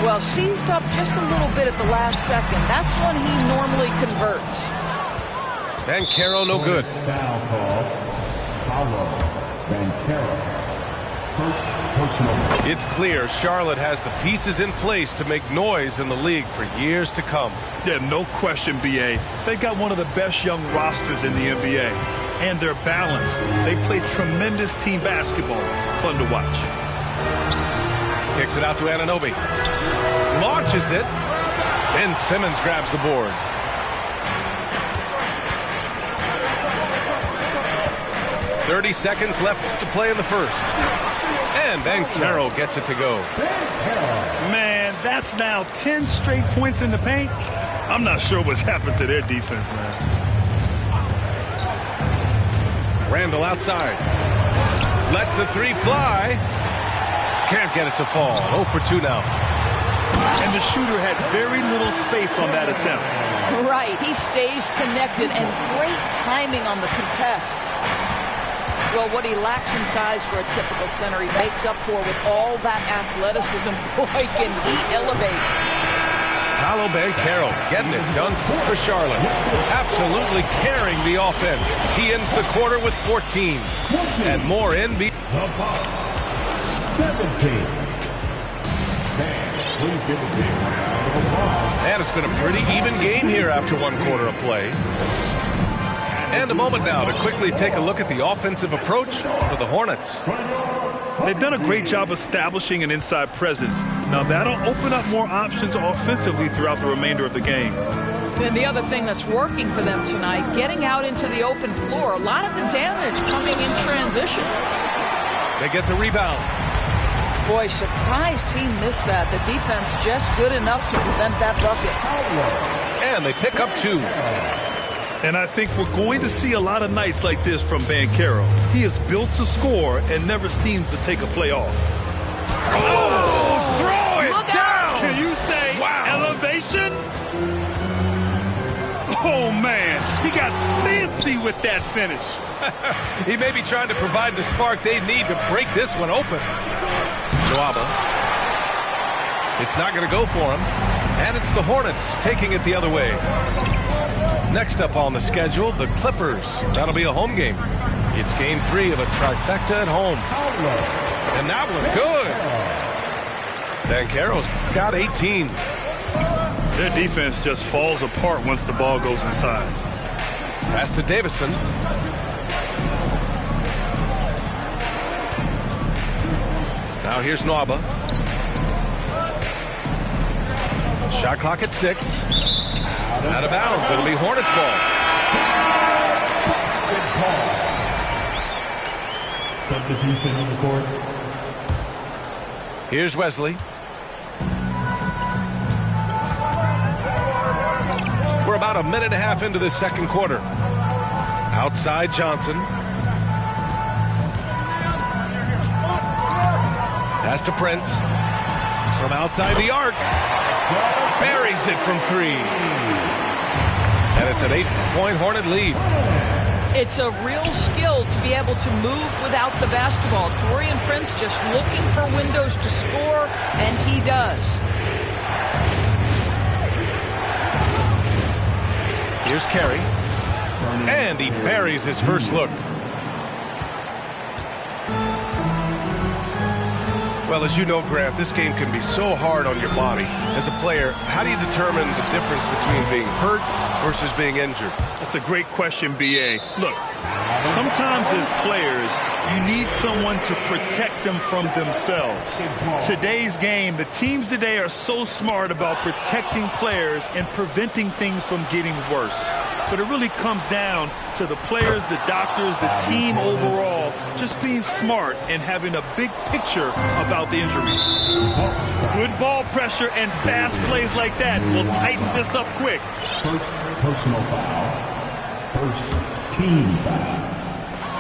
Well, seized up just a little bit at the last second. That's when he normally converts. Banchero no good. Foul call. Paolo Banchero. First personal. It's clear Charlotte has the pieces in place to make noise in the league for years to come. Yeah, no question, B.A. They got one of the best young rosters in the NBA. And they're balanced. They play tremendous team basketball. Fun to watch. Kicks it out to Anunoby. Launches it. Ben Simmons grabs the board. .30 seconds left to play in the first. And Banchero gets it to go. Man, that's now 10 straight points in the paint. I'm not sure what's happened to their defense, man. Randall outside. Lets the three fly. Can't get it to fall. 0 for 2 now. And the shooter had very little space on that attempt. Right, he stays connected and great timing on the contest. Well, what he lacks in size for a typical center, he makes up for with all that athleticism. Boy, can he elevate. Paolo Banchero getting it done for Charlotte. Absolutely carrying the offense. He ends the quarter with 14. And more NBA. 17. Please give a big round of applause. And it's been a pretty even game here after 1 quarter of play. And a moment now to quickly take a look at the offensive approach for the Hornets. They've done a great job establishing an inside presence. Now that'll open up more options offensively throughout the remainder of the game. And the other thing that's working for them tonight, getting out into the open floor. A lot of the damage coming in transition. They get the rebound. Boy, surprised he missed that. The defense just good enough to prevent that bucket. And they pick up 2. And I think we're going to see a lot of nights like this from Banchero. He is built to score and never seems to take a play off. Oh, throw it Look down. out. Can you say elevation? Oh, man. He got fancy with that finish. He may be trying to provide the spark they need to break this one open. Nwaba. It's not going to go for him. And it's the Hornets taking it the other way. Next up on the schedule, the Clippers. That'll be a home game. It's game 3 of a trifecta at home. And that one, good. Banchero's got 18. Their defense just falls apart once the ball goes inside. Pass to Davison. Now here's Nwaba. Shot clock at 6. Out of bounds. It'll be Hornets ball. Good call. Substitution on the court. Here's Wesley. We're about a minute and a half into this second quarter. Outside Johnson. Pass to Prince. From outside the arc. Buries it from 3. And it's an 8-point Hornet lead. It's a real skill to be able to move without the basketball. Taurean Prince just looking for windows to score, and he does. Here's Carey. And he buries his first look. Well, as you know, Grant, this game can be so hard on your body. As a player, how do you determine the difference between being hurt versus being injured? That's a great question, B.A. Look, sometimes as players, you need someone to protect them from themselves. Today's game, the teams today are so smart about protecting players and preventing things from getting worse. But it really comes down to the players, the doctors, the team overall, just being smart and having a big picture about the injuries. Good ball pressure and fast plays like that will tighten this up quick. First personal foul. First team foul.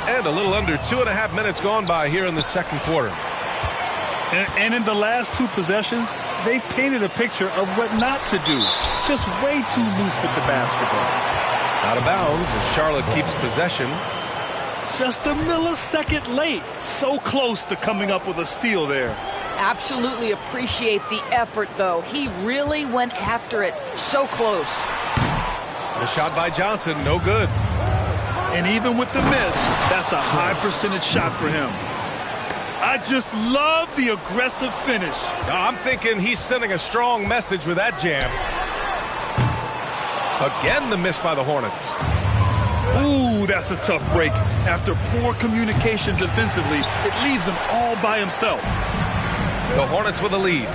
And a little under 2.5 minutes gone by here in the second quarter. And in the last 2 possessions, they've painted a picture of what not to do. Just way too loose with the basketball. Out of bounds as Charlotte keeps possession. Just a millisecond late. So close to coming up with a steal there. Absolutely appreciate the effort, though. He really went after it. So close. The shot by Johnson, no good. And even with the miss, that's a high percentage shot for him. I just love the aggressive finish. I'm thinking he's sending a strong message with that jam. Again, the miss by the Hornets. Ooh, that's a tough break. After poor communication defensively, it leaves him all by himself. The Hornets with a lead.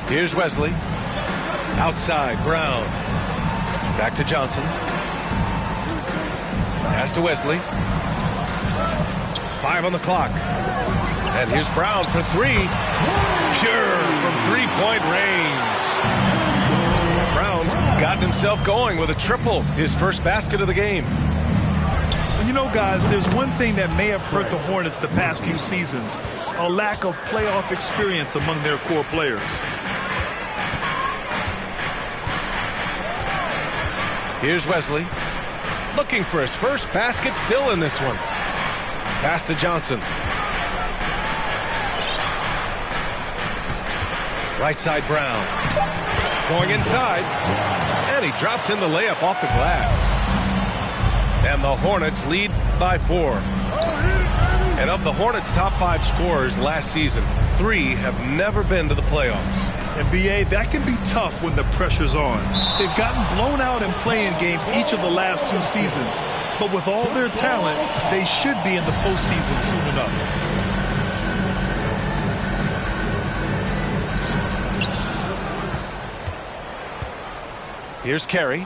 Here's Wesley. Outside, Brown. Back to Johnson. Pass to Wesley. 5 on the clock. And here's Brown for 3. Pure from 3-point range. Brown's gotten himself going with a triple. His first basket of the game. You know, guys, there's one thing that may have hurt the Hornets the past few seasons. A lack of playoff experience among their core players. Here's Wesley. Looking for his first basket, still in this one. Pass to Johnson. Right side, Brown. Going inside. And he drops in the layup off the glass. And the Hornets lead by 4. And of the Hornets' top 5 scorers last season, 3 have never been to the playoffs. And B.A., that can be tough when the pressure's on. They've gotten blown out in play-in games each of the last 2 seasons. But with all their talent, they should be in the postseason soon enough. Here's Carey.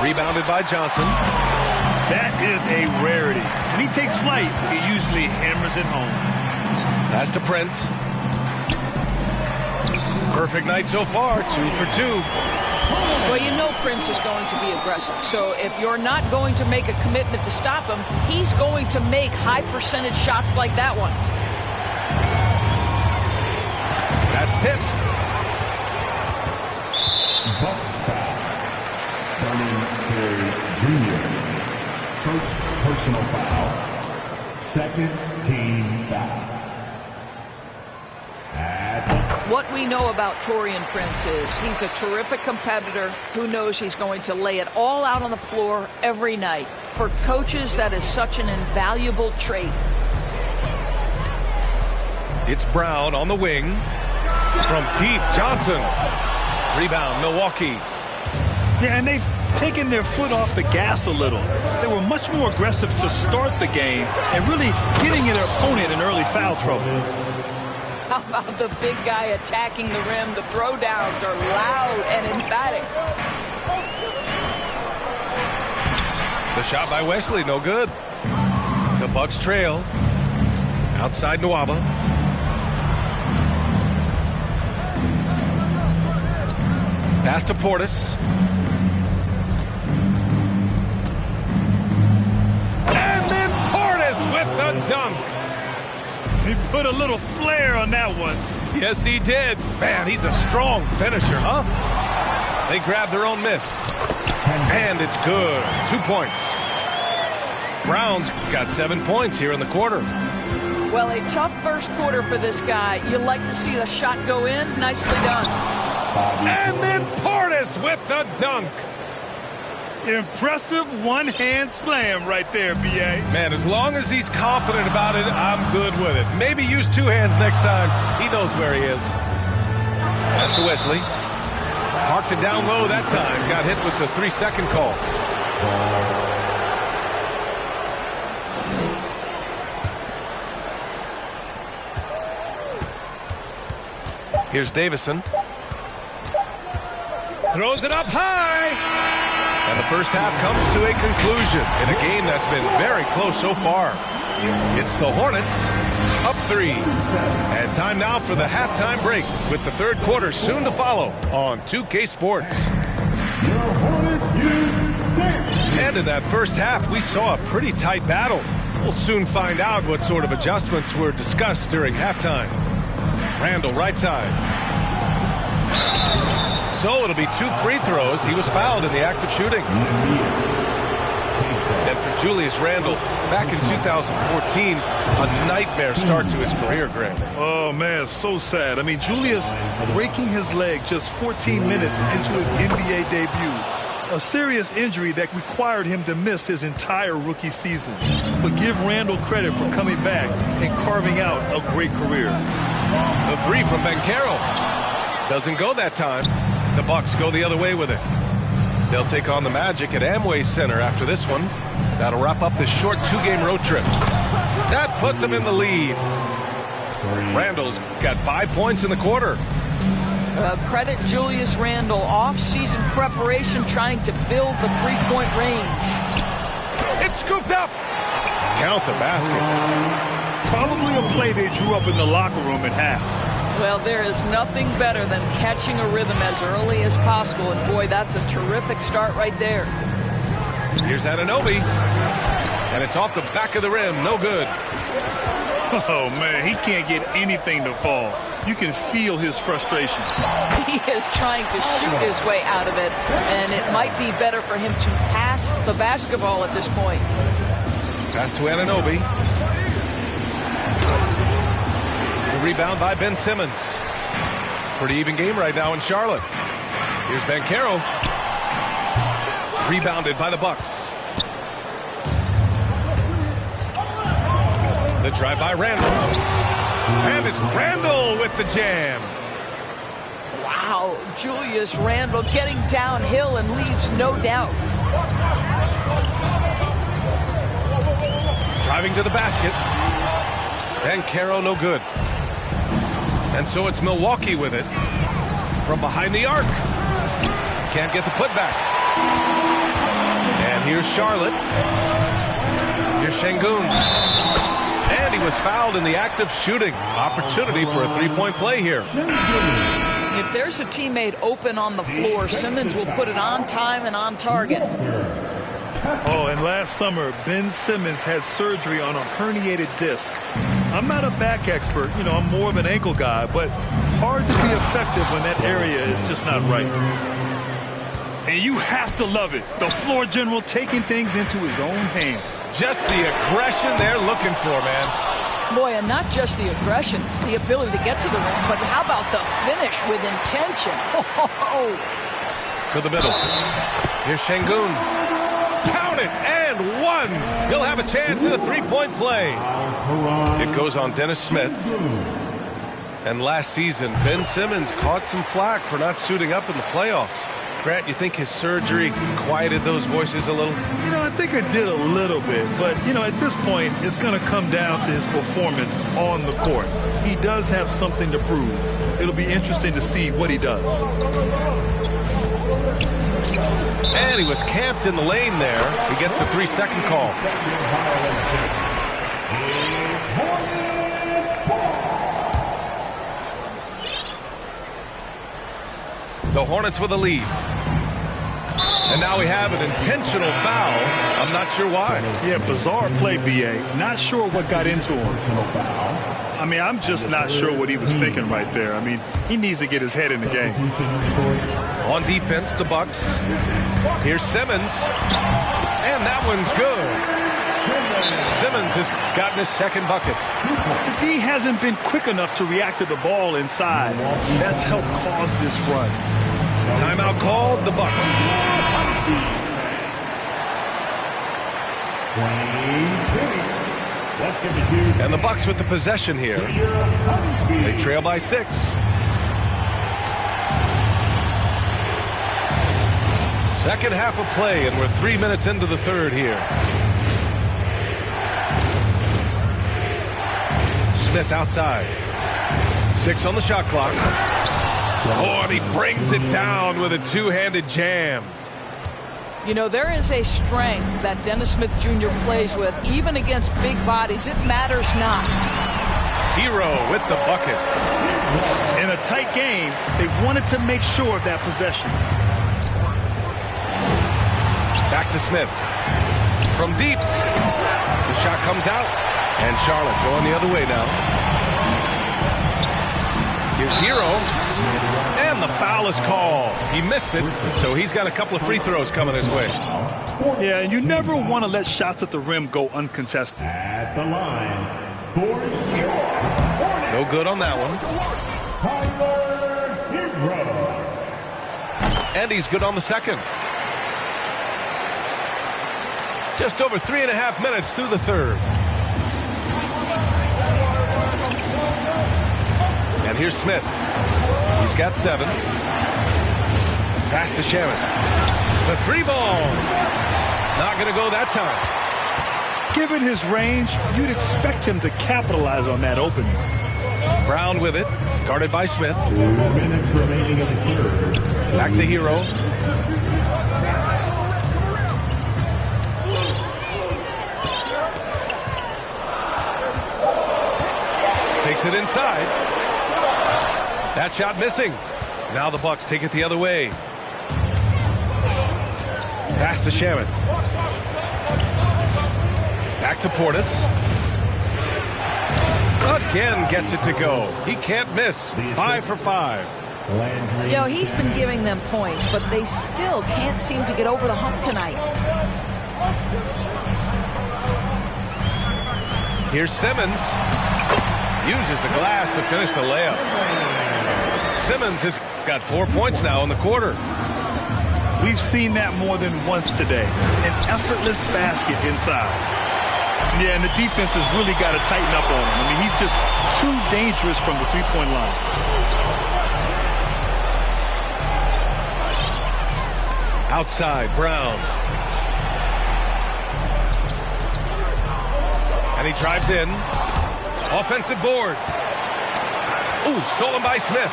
Rebounded by Johnson. That is a rarity. When he takes flight, he usually hammers it home. Pass to Prince. Perfect night so far, 2 for 2. Well, you know Prince is going to be aggressive. So if you're not going to make a commitment to stop him, he's going to make high percentage shots like that one. That's tipped. Bucks foul. Vernon Carey Jr. First personal foul. Second team foul. What we know about Taurean Prince is he's a terrific competitor who knows he's going to lay it all out on the floor every night. For coaches, that is such an invaluable trait. It's Brown on the wing. From deep, Johnson. Rebound, Milwaukee. Yeah, and they've taken their foot off the gas a little. They were much more aggressive to start the game and really getting their opponent in early foul trouble. How about the big guy attacking the rim? The throwdowns are loud and emphatic. The shot by Wesley, no good. The Bucks trail. Outside Nwaba. Pass to Portis. And then Portis with the dunk. He put a little flair on that one. Yes, he did. Man, he's a strong finisher, huh? They grab their own miss. And it's good. 2 points. Browns got 7 points here in the quarter. Well, a tough first quarter for this guy. You like to see the shot go in. Nicely done. And then Portis with the dunk. Impressive one-hand slam right there, B.A. Man, as long as he's confident about it, I'm good with it. Maybe use 2 hands next time. He knows where he is. Pass to Wesley. Parked it down low that time. Got hit with the 3-second call. Here's Davison. Throws it up high. And the first half comes to a conclusion in a game that's been very close so far. It's the Hornets up 3. And time now for the halftime break with the third quarter soon to follow on 2K Sports. And in that first half, we saw a pretty tight battle. We'll soon find out what sort of adjustments were discussed during halftime. Randall right side. So it'll be 2 free throws. He was fouled in the act of shooting. And for Julius Randle, back in 2014, a nightmare start to his career, Greg. Oh, man, so sad. I mean, Julius breaking his leg just 14 minutes into his NBA debut. A serious injury that required him to miss his entire rookie season. But give Randle credit for coming back and carving out a great career. The 3 from Banchero. Doesn't go that time. The Bucks go the other way with it. They'll take on the Magic at Amway Center after this one. That'll wrap up this short 2-game road trip. That puts them in the lead. Randall's got 5 points in the quarter. Credit Julius Randle. Off-season preparation trying to build the three-point range. It's scooped up. Count the basket. Probably a play they drew up in the locker room at half. Well, there is nothing better than catching a rhythm as early as possible. And, boy, that's a terrific start right there. Here's Anunoby. And it's off the back of the rim. No good. Oh, man, he can't get anything to fall. You can feel his frustration. He is trying to shoot his way out of it. And it might be better for him to pass the basketball at this point. Pass to Anunoby. The rebound by Ben Simmons. Pretty even game right now in Charlotte. Here's Banchero. Rebounded by the Bucks. The drive by Randall. And it's Randall with the jam. Wow, Julius Randle getting downhill and leaves no doubt. Driving to the basket. Banchero no good. And so it's Milwaukee with it. From behind the arc. Can't get the putback. And here's Charlotte. Here's Şengün. And he was fouled in the act of shooting. Opportunity for a three-point play here. If there's a teammate open on the floor, Simmons will put it on time and on target. Oh, and last summer, Ben Simmons had surgery on a herniated disc. I'm not a back expert. You know, I'm more of an ankle guy, but hard to be effective when that area is just not right. And you have to love it. The floor general taking things into his own hands. Just the aggression they're looking for, man. Boy, and not just the aggression, the ability to get to the rim, but how about the finish with intention? To the middle. Here's Şengün. Count it, and one. He'll have a chance at a three-point play. It goes on Dennis Smith. And last season, Ben Simmons caught some flack for not suiting up in the playoffs. Grant, you think his surgery quieted those voices a little? You know, I think it did a little bit. But, you know, at this point, it's going to come down to his performance on the court. He does have something to prove. It'll be interesting to see what he does. And he was camped in the lane there. He gets a 3-second call. The Hornets with a lead. And now we have an intentional foul. I'm not sure why. Yeah, bizarre play, B.A. Not sure what got into him. I mean, I'm just not sure what he was thinking right there. I mean, he needs to get his head in the game. On defense, the Bucks. Here's Simmons. And that one's good. Simmons has gotten his second bucket. The D hasn't been quick enough to react to the ball inside. That's helped cause this run. Timeout called, the Bucks. And the Bucks with the possession here. They trail by 6. Second half of play, and we're 3 minutes into the third here. Smith outside. 6 on the shot clock. Oh, and he brings it down with a two-handed jam. You know, there is a strength that Dennis Smith Jr. plays with, even against big bodies. It matters not. Hero with the bucket. In a tight game, they wanted to make sure of that possession. Back to Smith. From deep. The shot comes out. And Charlotte going the other way now. Here's Hero. And the foul is called. He missed it, so he's got a couple of free throws coming his way. Yeah, and you never want to let shots at the rim go uncontested. At the line, no good on that one. And he's good on the second. Just over 3.5 minutes through the third. And here's Smith. He's got 7. Pass to Shaman. The 3-ball. Not going to go that time. Given his range, you'd expect him to capitalize on that opening. Brown with it. Guarded by Smith. 2 minutes remaining in the third. Back to Hero. Takes it inside. That shot missing. Now the Bucks take it the other way. Pass to Shaman. Back to Portis. Again gets it to go. He can't miss. 5 for 5. You know, he's been giving them points, but they still can't seem to get over the hump tonight. Here's Simmons. Uses the glass to finish the layup. Simmons has got 4 points now in the quarter. We've seen that more than once today. An effortless basket inside. Yeah, and the defense has really got to tighten up on him. I mean, he's just too dangerous from the three-point line. Outside, Brown. And he drives in. Offensive board. Ooh, stolen by Smith.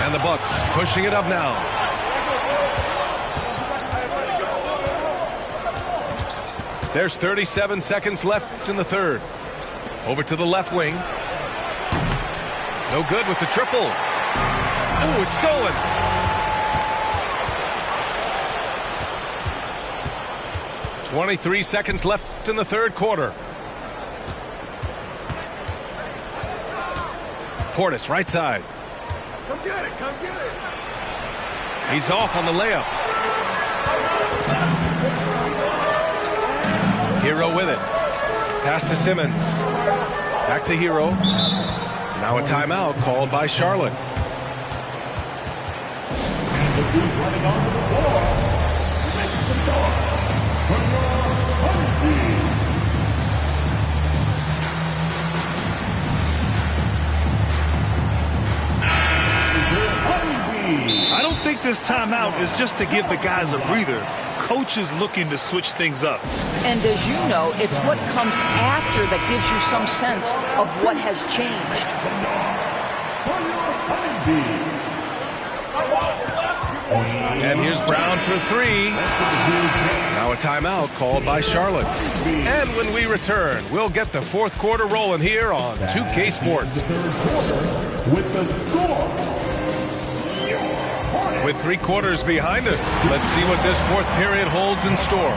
And the Bucks pushing it up now. There's 37 seconds left in the third. Over to the left wing. No good with the triple. Ooh, it's stolen. .23 seconds left in the third quarter. Portis, right side. Come get it, come get it. He's off on the layup. Hero with it. Pass to Simmons. Back to Hero. Now a timeout called by Charlotte. And the dude running onto the floor makes the door from your home team. I don't think this timeout is just to give the guys a breather. Coach is looking to switch things up. And as you know, it's what comes after that gives you some sense of what has changed. And here's Brown for three. Now a timeout called by Charlotte. And when we return, we'll get the fourth quarter rolling here on 2K Sports. With the score. With 3 quarters behind us, let's see what this fourth period holds in store.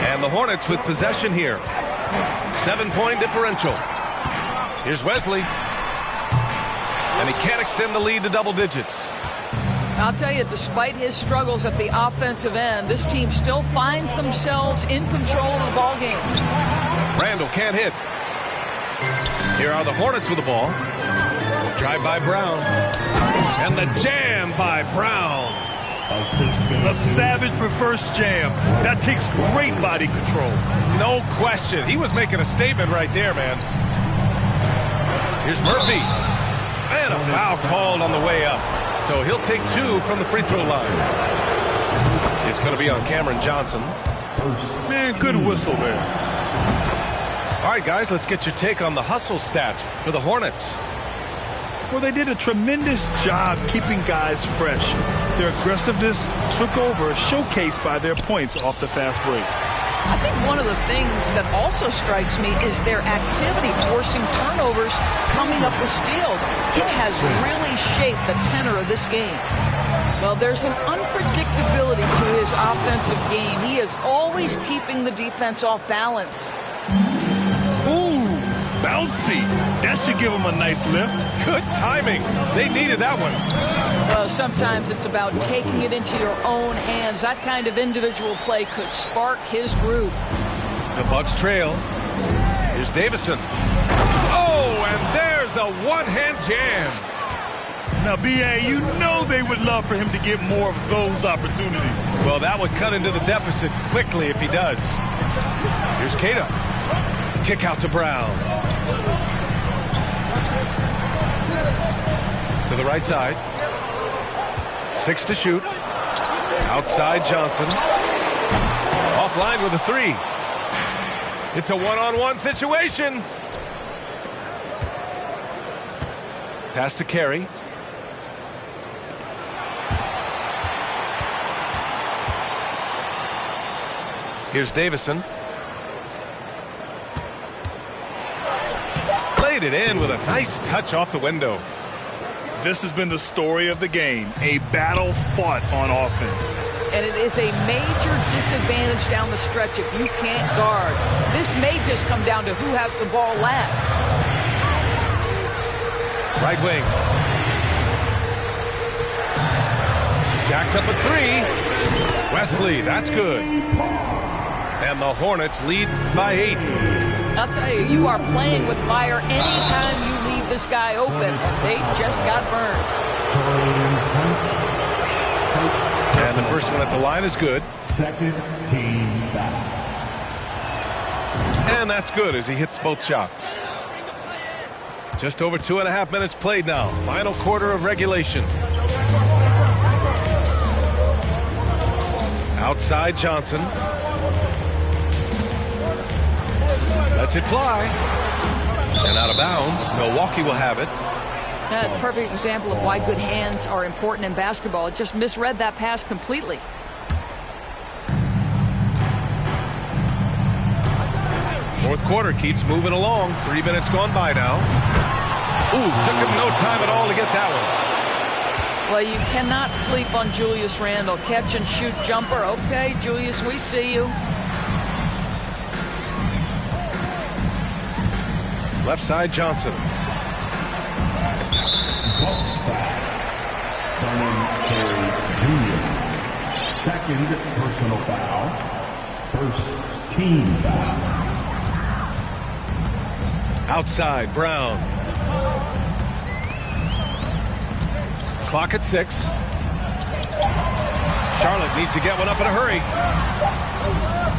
And the Hornets with possession here. 7-point differential. Here's Wesley. And he can't extend the lead to double digits. I'll tell you, despite his struggles at the offensive end, this team still finds themselves in control of the ballgame. Randall can't hit. Here are the Hornets with the ball. Drive by Brown. And the jam by Brown. A savage reverse jam. That takes great body control. No question. He was making a statement right there, man. Here's Murphy. And a foul called on the way up. So he'll take 2 from the free throw line. It's going to be on Cameron Johnson. Man, good whistle there. All right, guys, let's get your take on the hustle stats for the Hornets. Well, they did a tremendous job keeping guys fresh. Their aggressiveness took over, showcased by their points off the fast break. I think one of the things that also strikes me is their activity, forcing turnovers, coming up with steals. It has really shaped the tenor of this game. Well, there's an unpredictability to his offensive game. He is always keeping the defense off balance. Ooh, bouncy. That should give him a nice lift. Good timing. They needed that one. Well, sometimes it's about taking it into your own hands. That kind of individual play could spark his group. The Bucks trail. Here's Davison. Oh, and there's a one-hand jam. Now, B.A., you know they would love for him to get more of those opportunities. Well, that would cut into the deficit quickly if he does. Here's Keita. Kick out to Brown. To the right side. 6 to shoot. Outside Johnson. Offline with a 3. It's a one-on-one situation. Pass to Carey. Here's Davison. Played it in with a nice touch off the window. This has been the story of the game, a battle fought on offense. And it is a major disadvantage down the stretch if you can't guard. This may just come down to who has the ball last. Right wing. Jacks up a 3. Wesley, that's good. And the Hornets lead by 8. I'll tell you, you are playing with fire anytime you leave this guy open. They just got burned. And the first one at the line is good. Second team back. And that's good as he hits both shots. Just over 2.5 minutes played now. Final quarter of regulation. Outside Johnson. Lets it fly. And out of bounds. Milwaukee will have it. That's a perfect example of why good hands are important in basketball. It just misread that pass completely. Fourth quarter keeps moving along. 3 minutes gone by now. Ooh, took him no time at all to get that one. Well, you cannot sleep on Julius Randle. Catch and shoot jumper. Okay, Julius, we see you. Left side, Johnson. Vernon Carey Jr. Second personal foul. First team foul. Outside, Brown. Clock at 6. Charlotte needs to get one up in a hurry.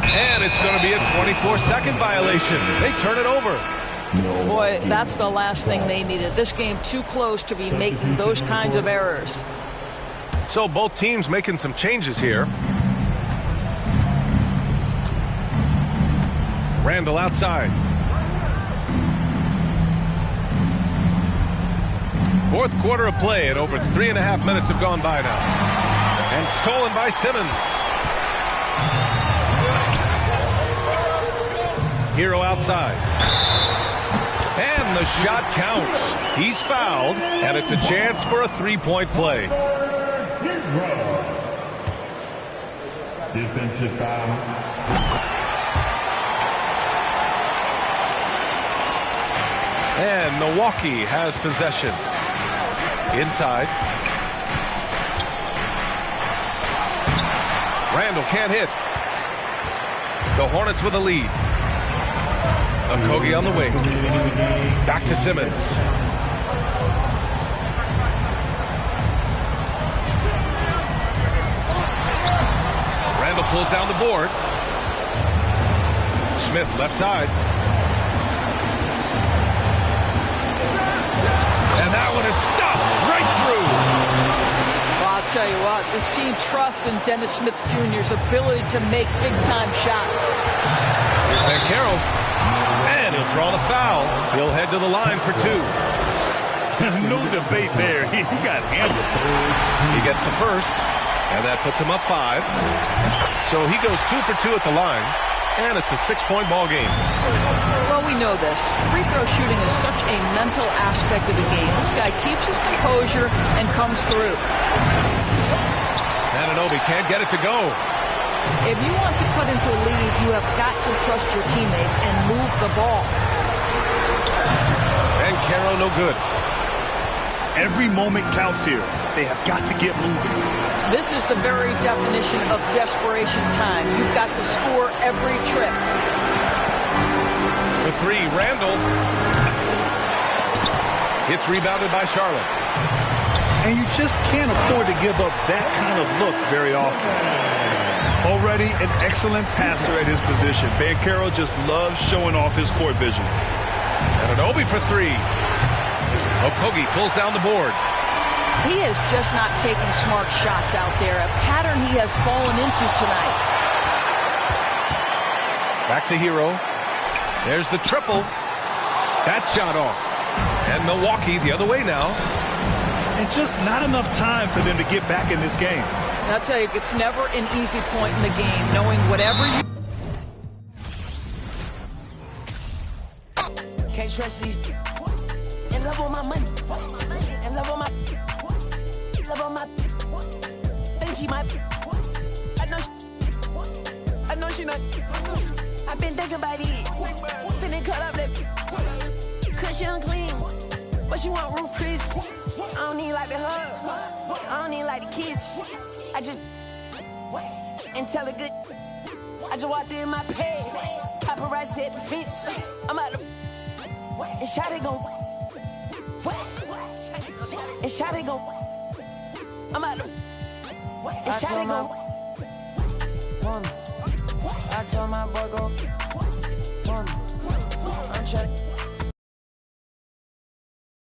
And it's going to be a 24-second violation. They turn it over. Boy, that's the last thing they needed. This game too close to be making those kinds of errors. So both teams making some changes here. Randle outside. Fourth quarter of play, and over 3.5 minutes have gone by now. And stolen by Simmons. Hero outside. And the shot counts. He's fouled, and it's a chance for a three-point play. Defensive foul. And Milwaukee has possession. Inside. Randle can't hit. The Hornets with a lead. Okogie on the wing. Back to Simmons. Randle pulls down the board. Smith left side. And that one is stuffed right through. Well, I'll tell you what, this team trusts in Dennis Smith Jr.'s ability to make big-time shots. Here's Banchero. And he'll draw the foul. He'll head to the line for 2. No debate there. He got handled. He gets the first, and that puts him up 5. So he goes 2 for 2 at the line, and it's a 6-point ball game. Well, we know this. Free throw shooting is such a mental aspect of the game. This guy keeps his composure and comes through. Anunoby can't get it to go. If you want to cut into a lead, you have got to trust your teammates and move the ball. Banchero no good. Every moment counts here. They have got to get moving. This is the very definition of desperation time. You've got to score every trip. For 3, Randle. It's rebounded by Charlotte. And you just can't afford to give up that kind of look very often. Already an excellent passer at his position. Banchero just loves showing off his court vision. Anunoby for 3. Okogie pulls down the board. He is just not taking smart shots out there, a pattern he has fallen into tonight. Back to Hero. There's the triple. That shot off. And Milwaukee the other way now. And just not enough time for them to get back in this game. I'll tell you, it's never an easy point in the game, knowing whatever you... Can't trust these... In love on my money. In love on my... Love on my... Think she might... I know she not... I've been thinking about it. Finna cut up that... Cause she unclean. But she want roof Chris. I don't need like the hug. I don't need like the kiss. I just... And tell her good... I just walked in my pad. Paparazzi at the fence. I'm out the... And Shotty gon'... And Shotty gon'... I'm out the... And Shotty gon'... I told my boy go...